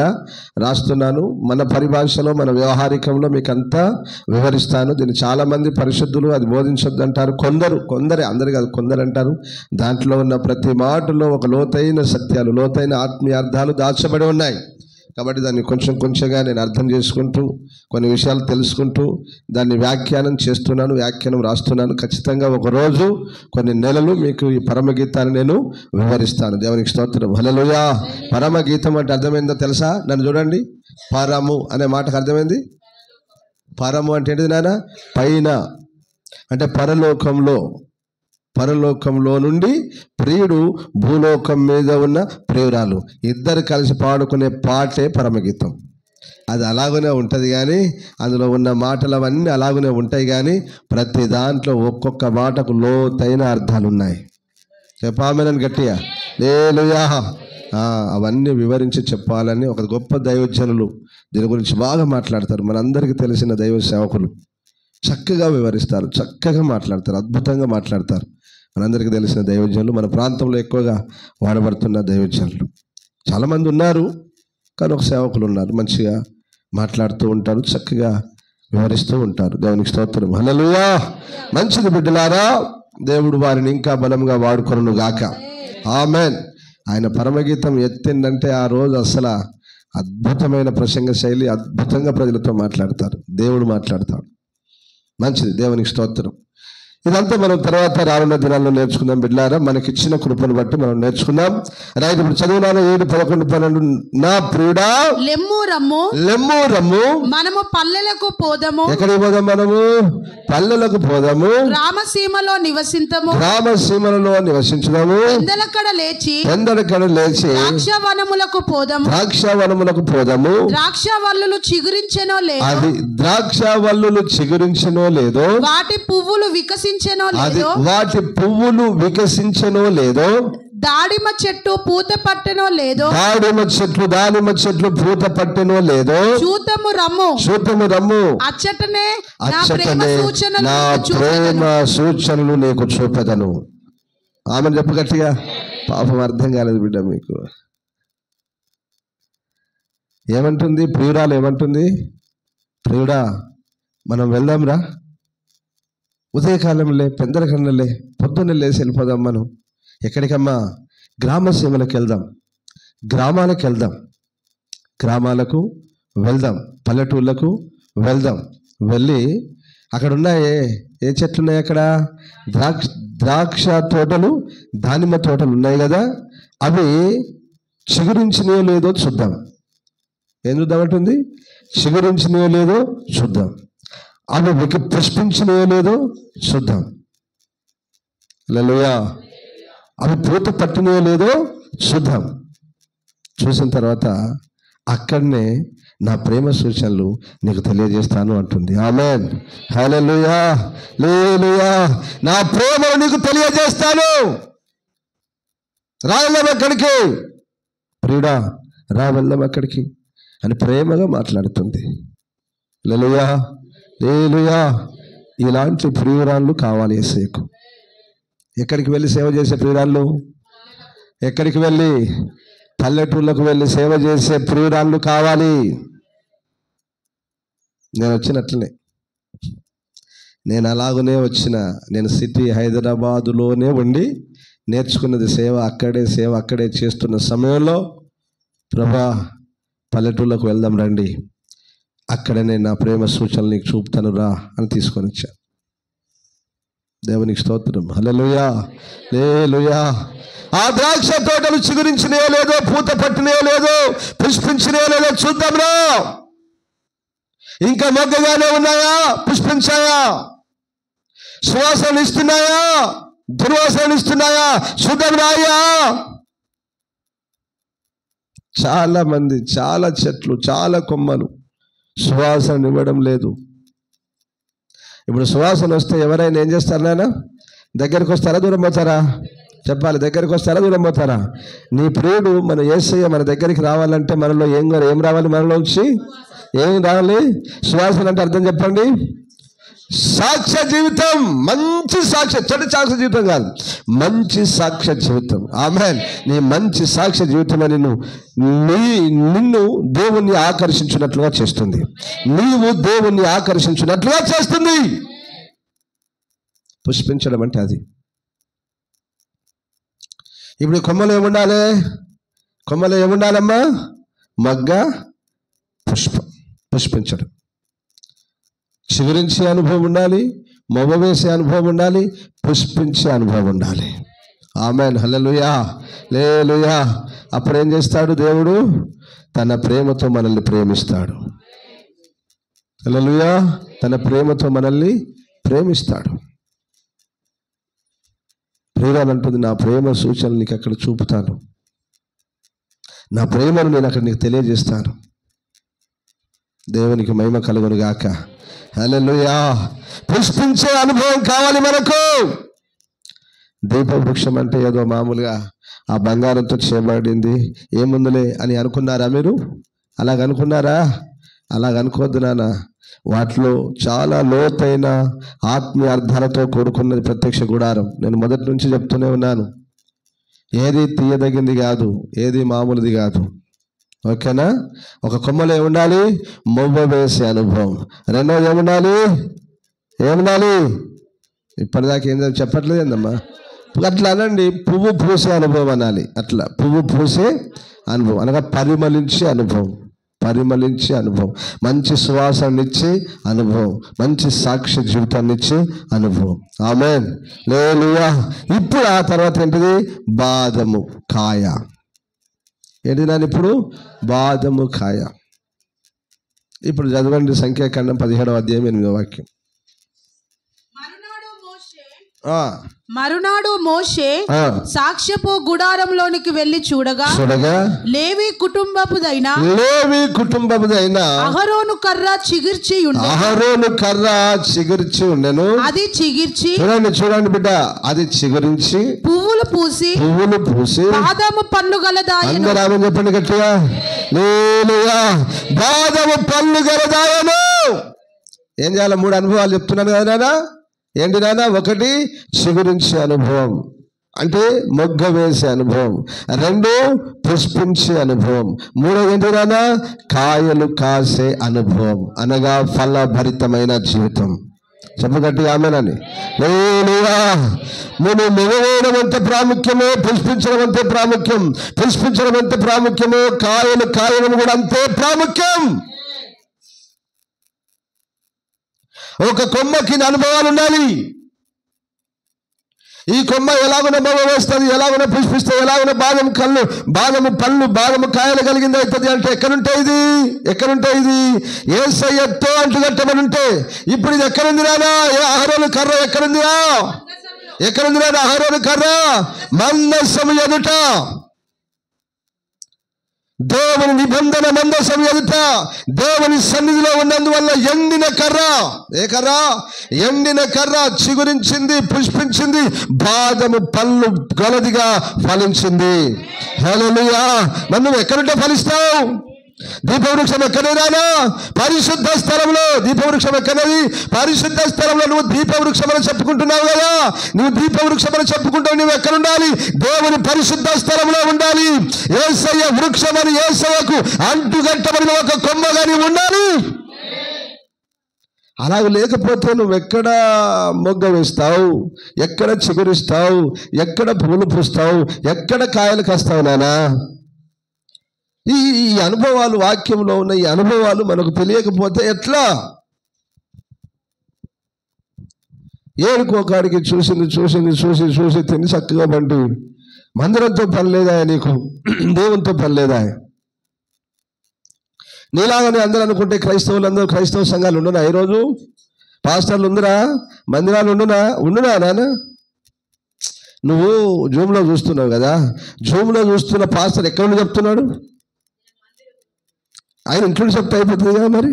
రాస్తున్నాను. మన పరిభాషలో, మన వ్యవహారికంలో మీకు అంతా వివరిస్తాను. దీన్ని చాలామంది పరిశుద్ధులు అది బోధించొద్దు అంటారు. కొందరే, అందరు కాదు, కొందరు అంటారు. దాంట్లో ఉన్న ప్రతి మాటలో ఒక లోతైన సత్యాలు, లోతైన ఆత్మీయార్థాలు దాచబడి ఉన్నాయి. కాబట్టి దాన్ని కొంచెంగా నేను అర్థం చేసుకుంటూ, కొన్ని విషయాలు తెలుసుకుంటూ దాన్ని వ్యాఖ్యానం చేస్తున్నాను, వ్యాఖ్యానం రాస్తున్నాను. ఖచ్చితంగా ఒకరోజు, కొన్ని నెలలు మీకు ఈ పరమగీతాన్ని నేను వివరిస్తాను. దేవునికి స్తోత్రం, హల్లెలూయా. పరమగీతం అంటే అర్థమైందో తెలుసా? నన్ను చూడండి. పరము అనే మాటకు అర్థమైంది. పరము అంటే ఏంటిది నాన్న? పైన, అంటే పరలోకంలో నుండి ప్రియుడు, భూలోకం మీద ఉన్న ప్రియురాలు, ఇద్దరు కలిసి పాడుకునే పాటే పరమగీతం. అది అలాగనే ఉంటుంది కానీ, అందులో ఉన్న మాటలు అవన్నీ అలాగనే ఉంటాయి కానీ, ప్రతి దాంట్లో ఒక్కొక్క మాటకు లోతైన అర్థాలు ఉన్నాయి. చెప్పామేనని గట్టిగా, హల్లెలూయా. అవన్నీ వివరించి చెప్పాలని ఒక గొప్ప దైవజనులు దీని గురించి బాగా మాట్లాడతారు. మనందరికీ తెలిసిన దైవ సేవకులు చక్కగా వివరిస్తారు, చక్కగా మాట్లాడతారు, అద్భుతంగా మాట్లాడతారు. మనందరికీ తెలిసిన దైవజనులు, మన ప్రాంతంలో ఎక్కువగా వాడబడుతున్న దైవజనులు చాలామంది ఉన్నారు. కానీ ఒక సేవకులు ఉన్నారు, మంచిగా మాట్లాడుతూ ఉంటారు, చక్కగా వివరిస్తూ ఉంటారు. దేవునికి స్తోత్రం, హల్లెలూయా. మంచిది బిడ్డలారా, దేవుడు వారిని ఇంకా బలంగా వాడుకొనును గాక. ఆమేన్. ఆయన పరమగీతం ఎత్తిందంటే ఆ రోజు అసలు అద్భుతమైన ప్రసంగ శైలి, అద్భుతంగా ప్రజలతో మాట్లాడతారు, దేవుడు మాట్లాడతాడు. మంచిది, దేవునికి స్తోత్రం. ఇదంతా మనం తర్వాత రానున్న దినాల్లో నేర్చుకుందాం బిడ్డలారా. మనకి ఇచ్చిన కృపను బట్టి మనం నేర్చుకుందాం. రైట్, ఇప్పుడు చదువునాను 7, 11, 12. నా ప్రియుడా లెమ్ము రమ్ము, మనము పల్లెలకు పోదము. ఎక్కడికి పోదాం? మనము పల్లెలకు పోదాము, గ్రామసీమలో నివసించుదాము. ఎందలకడ లేచి ద్రాక్షవనములకు పోదము. ద్రాక్షవల్లులు చిగురించెనో లేదో, అది ద్రాక్షవల్లులు చిగురించెనో లేదో, వాటి పువ్వులు వికసించెనో లేదో, దాడిమ చెట్టు పూత పట్టెనో లేదో, దానిమ్మ చెట్లు పూత పట్టెనో లేదో, చూతము రమ్ము, అచ్చటనే నా ప్రేమ సూచనలు నీకు చూపెదను. ఆమెను చెప్పు గట్టిగా. పాపం అర్థం కాలేదు బిడ్డ మీకు. ఏమంటుంది ప్రియురాలు? ఏమంటుంది? ప్రియుడా మనం వెళ్దాంరా, ఉదయకాలంలో పెందరకన్నలే పొద్దున్నే లేచి వెళ్ళిపోదాం. మనం ఎక్కడికమ్మా? గ్రామసీమలకు వెళ్దాం, గ్రామాలకు వెళ్దాం, పల్లెటూళ్ళకు వెళ్దాం. వెళ్ళి అక్కడ ఉన్నాయే, ఏ చెట్లు ఉన్నాయి అక్కడ? ద్రాక్ష తోటలు, దానిమ్మ తోటలు ఉన్నాయి కదా, అవి చిగురించినో లేదో చూద్దాం. ఏం చూద్దామంటుంది? చిగురించినయో లేదో చూద్దాం, అవి పుష్పించినయో లేదో చూద్దాం. హల్లెలూయా. అవి పూత పట్టినయో లేదో చూద్దాం. చూసిన తర్వాత అక్కడనే నా ప్రేమ సూచనలు నీకు తెలియజేస్తాను అంటుంది. ఆమేన్. హల్లెలూయా. హల్లెలూయా. నా ప్రేమను నీకు తెలియజేస్తాను. రా వెళ్దాం అక్కడికి, ప్రియుడా రా వెళ్దాం అక్కడికి అని ప్రేమగా మాట్లాడుతుంది. హల్లెలూయా. హల్లెలూయా. ఇలాంటి ప్రియురాళ్ళు కావాలి యేసయ్యకు. ఎక్కడికి వెళ్ళి సేవ చేసే ప్రియురాళ్ళు? ఎక్కడికి వెళ్ళి? పల్లెటూళ్ళకు వెళ్ళి సేవ చేసే ప్రియురాళ్ళు కావాలి. నేను వచ్చినట్లనే, నేను అలాగనే వచ్చిన, నేను సిటీ హైదరాబాదులోనే ఉండి నేర్చుకున్నది సేవ అక్కడే చేస్తున్న సమయంలో ప్రభా పల్లెటూళ్ళకు వెళ్దాం రండి, అక్కడనే నా ప్రేమ సూచనలు నీకు చూపుతాను రా అని తీసుకొని వచ్చా. దేవునికి స్తోత్రం. హల్లెలూయా. హల్లెలూయా. ఆ ద్రాక్ష తోటలు చిగురించినయో లేదో, పూత పట్టినయో లేదో, పుష్పించినయో లేదో చూద్దాం రా. ఇంకా మొగ్గగానే ఉన్నాయా? పుష్పించాయా? సువాసన ఇస్తున్నాయా? దుర్వాసన ఇస్తున్నాయా? చూద్దాం రాయా. చాలా మంది, చాలా చెట్లు, చాలా కొమ్మలు సువాసన ఇవ్వడం లేదు. ఇప్పుడు సువాసన వస్తే ఎవరైనా ఏం చేస్తారు నాయన? దగ్గరికి వస్తారా, దూరం పోతారా? చెప్పాలి. దగ్గరికి వస్తారా, దూరం పోతారా? నీ ప్రియుడు మన యేసయ్య మన దగ్గరికి రావాలంటే మనలో ఏం రావాలి? మనలో వచ్చి ఏం రావాలి? సువాసన అంటే అర్థం చెప్పండి. సాక్ష్య జీవితం. మంచి సాక్ష్య, చెడు సాక్ష్య జీవితం కాదు, మంచి సాక్ష్య జీవితం. ఆమేన్. నీ మంచి సాక్ష్య జీవితమే నిన్ను దేవుణ్ణి ఆకర్షించినట్లుగా చేస్తుంది. నీవు దేవుణ్ణి ఆకర్షించినట్లుగా చేస్తుంది. పుష్పించడం అంటే అది. ఇప్పుడు కొమ్మలో ఏముండాలి? కొమ్మలో ఏముండాలమ్మా? మొగ్గ, పుష్పం, పుష్పించడం. చిగురించే అనుభవం ఉండాలి, మొగ్గ వేసే అనుభవం ఉండాలి, పుష్పించే అనుభవం ఉండాలి. ఆమేన్. హల్లెలూయా. హల్లెలూయా. అప్పుడు ఏం చేస్తాడు దేవుడు? తన ప్రేమతో మనల్ని ప్రేమిస్తాడు. హల్లెలూయా. తన ప్రేమతో మనల్ని ప్రేమిస్తాడు. ప్రేరాలంటుంది, నా ప్రేమ సూచనలు నీకు అక్కడ చూపుతాను, నా ప్రేమను నేను అక్కడ నీకు తెలియజేస్తాను. దేవునికి మహిమ కలుగును గాక. హల్లెలూయా. పుష్పించే అనుభవం కావాలి మనకు. దీపవృక్షం అంటే ఏదో మామూలుగా ఆ బంగారంతో చేయబడింది ఏముందులే అని అనుకున్నారా మీరు? అలాగనుకున్నారా? అలాగనుకోవద్దు నాన్న. వాటిలో చాలా లోతైన ఆత్మీయ అర్థాలతో కూడుకున్నది ప్రత్యక్ష గుడారం. నేను మొదటి నుంచి చెప్తూనే ఉన్నాను, ఏది తీయదగింది కాదు, ఏది మామూలుది కాదు. ఓకేనా? ఒక కొమ్మలో ఏముండాలి? మొవ్వ వేసే అనుభవం. రెండోది ఏముండాలి? ఇప్పటిదాకా ఏం చెప్పట్లేదు ఏందమ్మా? అట్లా అనండి, పువ్వు పూసే అనుభవం అనాలి. అట్లా పువ్వు పూసే అనుభవం అనగా పరిమళించే అనుభవం. మంచి సువాసననిచ్చే అనుభవం, మంచి సాక్ష్య జీవితాన్నిచ్చే అనుభవం. ఆమేన్. హల్లెలూయా. ఇప్పుడు ఆ తర్వాత ఏంటిది? బాదము కాయ. ఏంటి నాన్న? ఇప్పుడు బాదము కాయ. ఇప్పుడు చదవండి సంఖ్యాకాండం 17వ అధ్యాయం 8వ వాక్యం. మరునాడు మోషే సాక్ష్యపు గుడారంలోనికి వెళ్లి చూడగా లేవి కుటుంబపుదైన అహరోను కర్ర చిగిర్చి ఉండెను. అది చిగిర్చి, చూడండి బిడ్డ, అది చిగురించి పువ్వులు పూసి బాదము పండ్లు గలదాయను. చెప్పండి గట్టిగా. బాదము పండ్లు గలదాయను. ఏం చేయాలి? 3 అనుభవాలు చెప్తున్నాను కదా నాన్న. ఏంటి నాన్న? ఒకటి చిగురించే అనుభవం, అంటే మొగ్గ వేసే అనుభవం. 2 పుష్పించే అనుభవం. 3 ఏంటి నాన్న? కాయలు కాసే అనుభవం, అనగా ఫలభరితమైన జీవితం. చెప్పగట్టి ఆమెనని. నేను మొగవేయడం ఎంత ప్రాముఖ్యమో పుష్పించడం అంతే ప్రాముఖ్యం. పుష్పించడం ఎంత ప్రాముఖ్యమో కాయలు కాయడం కూడా అంతే ప్రాముఖ్యం. ఒక కొమ్మకి అనుభవాలు ఉండాలి. ఈ కొమ్మ ఎలాగున బొమ్మ వేస్తుంది, ఎలాగున పుష్పిస్తుంది, ఎలాగున బాదం కళ్ళు, బాదము పళ్ళు, బాదము కాయలు కలిగింది అవుతుంది అంటే ఎక్కడుంటాయి ఇది యేసయ్యతో అంటుకట్టమని ఉంటే, ఇప్పుడు ఇది ఎక్కడుంది రానా? అహరోను కర్ర ఎక్కడుంది రానా? అహరోను కర్ర మందసము ఎదుట, దేవుని నిబంధన మందసం ఎదుట దేవుని సన్నిధిలో ఉన్నందువల్ల ఎండిన కర్ర, ఎండిన కర్ర చిగురించింది, పుష్పించింది, బాదము పళ్ళు గొలదిగా ఫలించింది. హల్లెలూయా. మరి నువ్వు ఎక్కడుంటే ఫలిస్తావు? దీపవృక్షం ఎక్కడే రానా? పరిశుద్ధ స్థలంలో. దీపవృక్షం ఎక్కడది? పరిశుద్ధ స్థలంలో. నువ్వు దీపవృక్షం అని చెప్పుకుంటున్నావు కదా, నువ్వు దీపవృక్షం అని చెప్పుకుంటావు. నువ్వు ఎక్కడ ఉండాలి? దేవుని పరిశుద్ధ స్థలంలో ఉండాలి. యేసయ్య వృక్షం అని, యేసయ్యకు అంటుగట్టబడిన ఒక కొమ్మగాని ఉండాలి. అలాగ లేకపోతే నువ్వు ఎక్కడ మొగ్గ వేస్తావు, ఎక్కడ చిగురిస్తావు, ఎక్కడ పువ్వులు పూస్తావు, ఎక్కడ కాయలు కాస్తావు నానా? ఈ అనుభవాలు, వాక్యంలో ఉన్న ఈ అనుభవాలు మనకు తెలియకపోతే ఎట్లా? ఏడుకోకాడికి చూసి తిని చక్కగా పండు. మందిరంతో పని లేదా నీకు? దేవునితో పని లేదా? నీలాగానే అందరూ అనుకుంటే క్రైస్తవులందరూ, క్రైస్తవ సంఘాలు ఉండునా? ఈరోజు పాస్టర్లు ఉందిరా, మందిరాలు ఉండునా నాన్న? నువ్వు జూమ్లో చూస్తున్నావు కదా, జూమ్లో చూస్తున్న పాస్టర్ ఎక్కడ నుండి చెప్తున్నాడు? ఆయన ఇంట్లో చెప్తే అయిపోతుంది కదా. మరి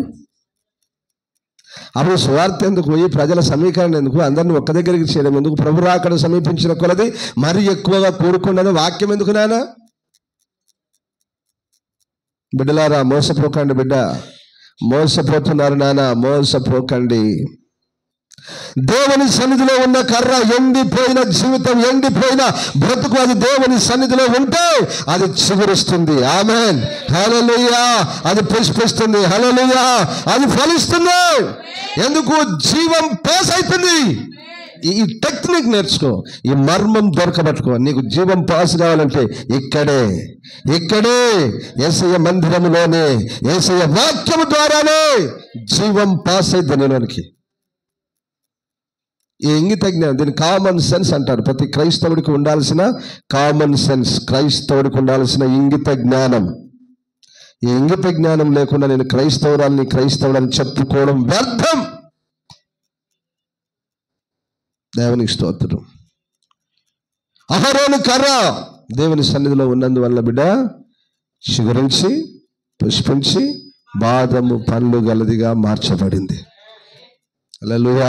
అప్పుడు సువార్త ఎందుకు, ఈ ప్రజల సమీకరణ ఎందుకు, అందరిని ఒక్క దగ్గరికి చేయడం ఎందుకు, ప్రభు రాకడ సమీపించిన కొలది మరి ఎక్కువగా కూడుకున్నది వాక్యం ఎందుకు నాన్న? బిడ్డలారా మోసపోకండి, బిడ్డ మోసపోతున్నారు నాన్న, మోసపోకండి. దేవుని సన్నిధిలో ఉన్న కర్ర, ఎండిపోయిన జీవితం, ఎండిపోయిన బ్రతుకు, అది దేవుని సన్నిధిలో ఉంటే అది చిగురిస్తుంది. ఆమేన్. హల్లెలూయా. అది పుష్పిస్తుంది. హల్లెలూయా. అది ఫలిస్తుంది. ఎందుకు? జీవం పాస్ అవుతుంది. ఈ టెక్నిక్ నేర్చుకో, ఈ మర్మం దొరకబట్టుకో. నీకు జీవం పాస్ కావాలంటే ఇక్కడే యేసయ్య మందిరంలోనే, యేసయ్య వాక్యం ద్వారానే జీవం పాస్ అయితే నీలోనికి. ఈ ఇంగిత జ్ఞానం, దీన్ని కామన్ సెన్స్ అంటారు. ప్రతి క్రైస్తవుడికి ఉండాల్సిన కామన్ సెన్స్, క్రైస్తవుడికి ఉండాల్సిన ఇంగిత జ్ఞానం. ఈ ఇంగిత జ్ఞానం లేకుండా నేను క్రైస్తవుడని చెప్పుకోవడం వ్యర్థం. దేవునికి స్తోత్రం. అహరోను కర్ర దేవుని సన్నిధిలో ఉన్నందువల్ల బిడ్డ చిగురించి, పుష్పించి, బాదము పండ్లు గలదిగా మార్చబడింది. హల్లెలూయా.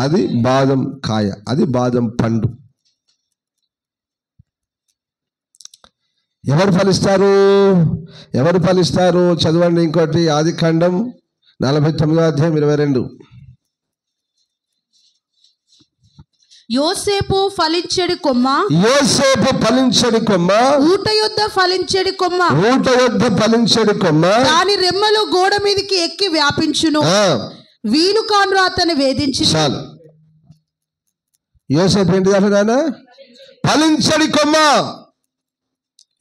అది బాదం కాయ, అది బాదం పండు. ఎవరు ఫలిస్తారు? చదవండి ఇంకోటి, ఆదికాండం 49:22. యోసేపు ఫలించడి కొమ్మ, ఊట యొద్ద ఫలించడి కొమ్మ, దాని రెమ్మలు గోడ మీదకి ఎక్కి వ్యాపించును, వీలు కాను అతను వేధించి. చాలు. యోసేపు ఏంటి నాన్న? ఫలించడి కొమ్మ.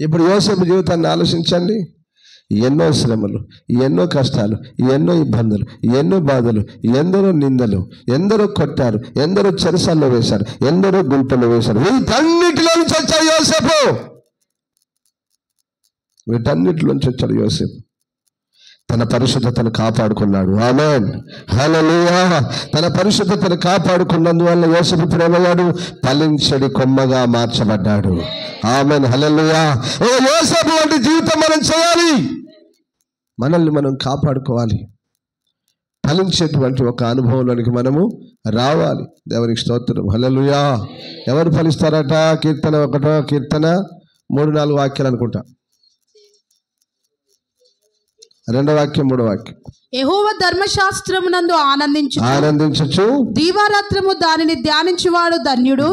ఇప్పుడు యోసేపు జీవితాన్ని ఆలోచించండి. ఎన్నో శ్రమలు, ఎన్నో కష్టాలు, ఎన్నో ఇబ్బందులు, ఎన్నో బాధలు, ఎందరో నిందలు, ఎందరో కొట్టారు, ఎందరో చెరసాల్లో వేశారు, ఎందరో గుంటల్లో వేశారు. వీటన్నిటిలోంచి వచ్చాడు యోసేపు. తన పరిశుద్ధతను కాపాడుకున్నాడు. ఆమేన్. హల్లెలూయా. తన పరిశుద్ధతను కాపాడుకున్నందువల్ల యోసేపు ప్రేమయ్యాడు, ఫలించడి కొమ్మగా మార్చబడ్డాడు. ఆమేన్. హల్లెలూయా. యోసేపు వంటి జీవితం మనం చేయాలి. మనల్ని మనం కాపాడుకోవాలి. ఫలించేటువంటి ఒక అనుభవంలోనికి మనము రావాలి. దేవునికి స్తోత్రం. హల్లెలూయా. ఎవరు ఫలిస్తారట? కీర్తన 3-4 వాక్యాలు అనుకుంటా. 2వ వాక్యం 3వ వాక్యం. యెహోవా ధర్మశాస్త్రమునందు ఆనందించుచు దీవారాత్రము దానిని ధ్యానించువాడు ధన్యుడు.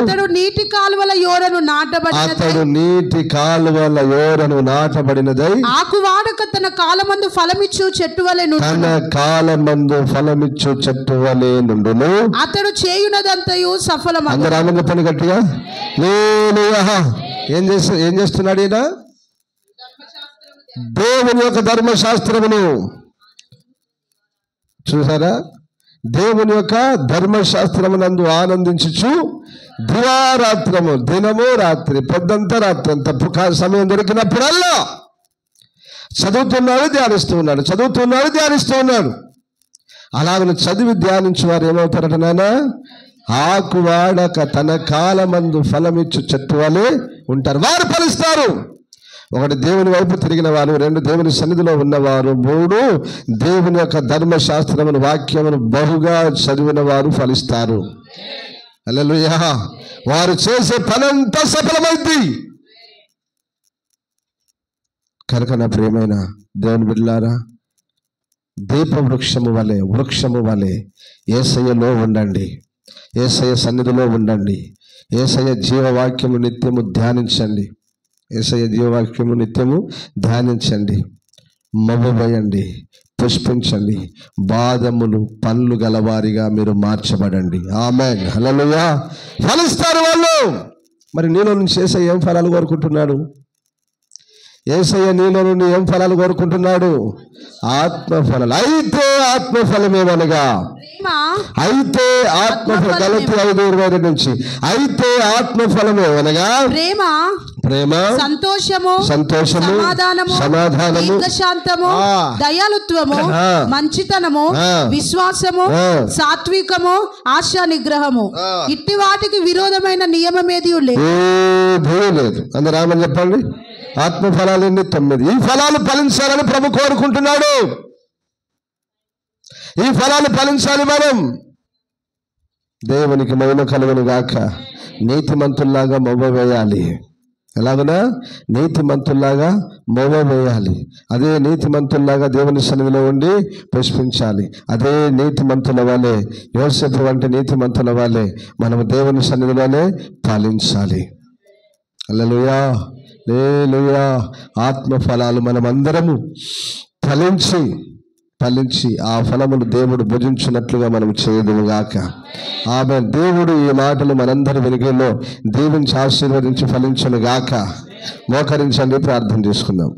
అతడు నీటి కాలువల యోరను నాటబడినదై ఆకువాడక తన కాలమందు ఫలమిచ్చు చెట్టు వలె నుండును. అతడు చేయునదంతయు సఫలమగును. అందరూ ఆనంద పని గట్టిగా. ఏం చేస్తున్నాడు ఈయన? దేవుని యొక్క ధర్మశాస్త్రమును చూసారా? దేవుని యొక్క ధర్మశాస్త్రమునందు ఆనందించుచు దివారాత్రము, దినము రాత్రి, పొద్దంతా రాత్రి అంత సమయం దొరికినప్పుడల్లా చదువుతున్నాడు, ధ్యానిస్తూ ఉన్నాడు. అలాగను చదివి ధ్యానించి వారు ఏమవుతారట నాన్న? ఆకు వాడక తన కాలమందు ఫలమిచ్చు చెట్టు వలె ఉంటారు. వారు ఫలిస్తారు. 1 దేవుని వైపు తిరిగిన వారు, 2 దేవుని సన్నిధిలో ఉన్నవారు, 3 దేవుని యొక్క ధర్మశాస్త్రమును, వాక్యమును బహుగా చదివిన వారు ఫలిస్తారు. హల్లెలూయా. వారు చేసే పనంతా సఫలమైంది. కనుక నా ప్రియమైన దేవుని బిడ్డలారా, వృక్షము వలె యేసయ్యలో ఉండండి, యేసయ్య సన్నిధిలో ఉండండి, యేసయ్య జీవవాక్యము నిత్యము ధ్యానించండి. మవ్వబోయండి, పుష్పించండి, బాదములు పండ్లు గలవారిగా మీరు మార్చబడండి. ఆమేన్. హల్లెలూయా. ఫలిస్తారు వాళ్ళు. మరి నీలో నుంచి యేసయ్య ఏం ఫలాలు కోరుకుంటున్నాడు? యేసయ్య నీలో నుండి ఏం ఫలాలు కోరుకుంటున్నాడు? ఆత్మఫలాలు. అయితే ఆత్మఫలమేమనగా, గలతీ 5:22 నుంచి, అయితే ఆత్మఫలమేమనగా ప్రేమ, సంతోషము, సమాధానము, శాంతము, దయాలుత్వము, మంచితనము, విశ్వాసము, సాత్వికము, ఆశా నిగ్రహము. ఇట్టి వాటికి విరోధమైన నియమమేది లేదు. అందరూ ఆమేన్ చెప్పండి. ఆత్మఫలాలన్నీ 9. ఈ ఫలాలు ఫలించాలని ప్రభు కోరుకుంటున్నాడు. ఈ ఫలాలు ఫలించాలి. మనం దేవునికి మహిమ కలుగును గాక. నీతిమంతుల్లాగా మొవ్వ వేయాలి. ఎలాగనా? నీతిమంతుల్లాగా మొవ్వ వేయాలి. అదే నీతిమంతుల్లాగా దేవుని సన్నిధిలో ఉండి పుష్పించాలి. అదే నీతిమంతుల వలె, యోసేపు వంటి నీతిమంతుల వలె మనము దేవుని సన్నిధిలోనే ఫలించాలి. హల్లెలూయా. హల్లెలూయా. ఆత్మఫలాలు మనమందరము ఫలించి ఆ ఫలములు దేవుడు భుజించినట్లుగా మనం చేయదుగాక. ఆమేన్. దేవుడు ఈ మాటలు మనందరి వెనుకలో దీవించి ఆశీర్వదించి ఫలించును గాక. మోకరించండి, ప్రార్థన చేసుకుందాం.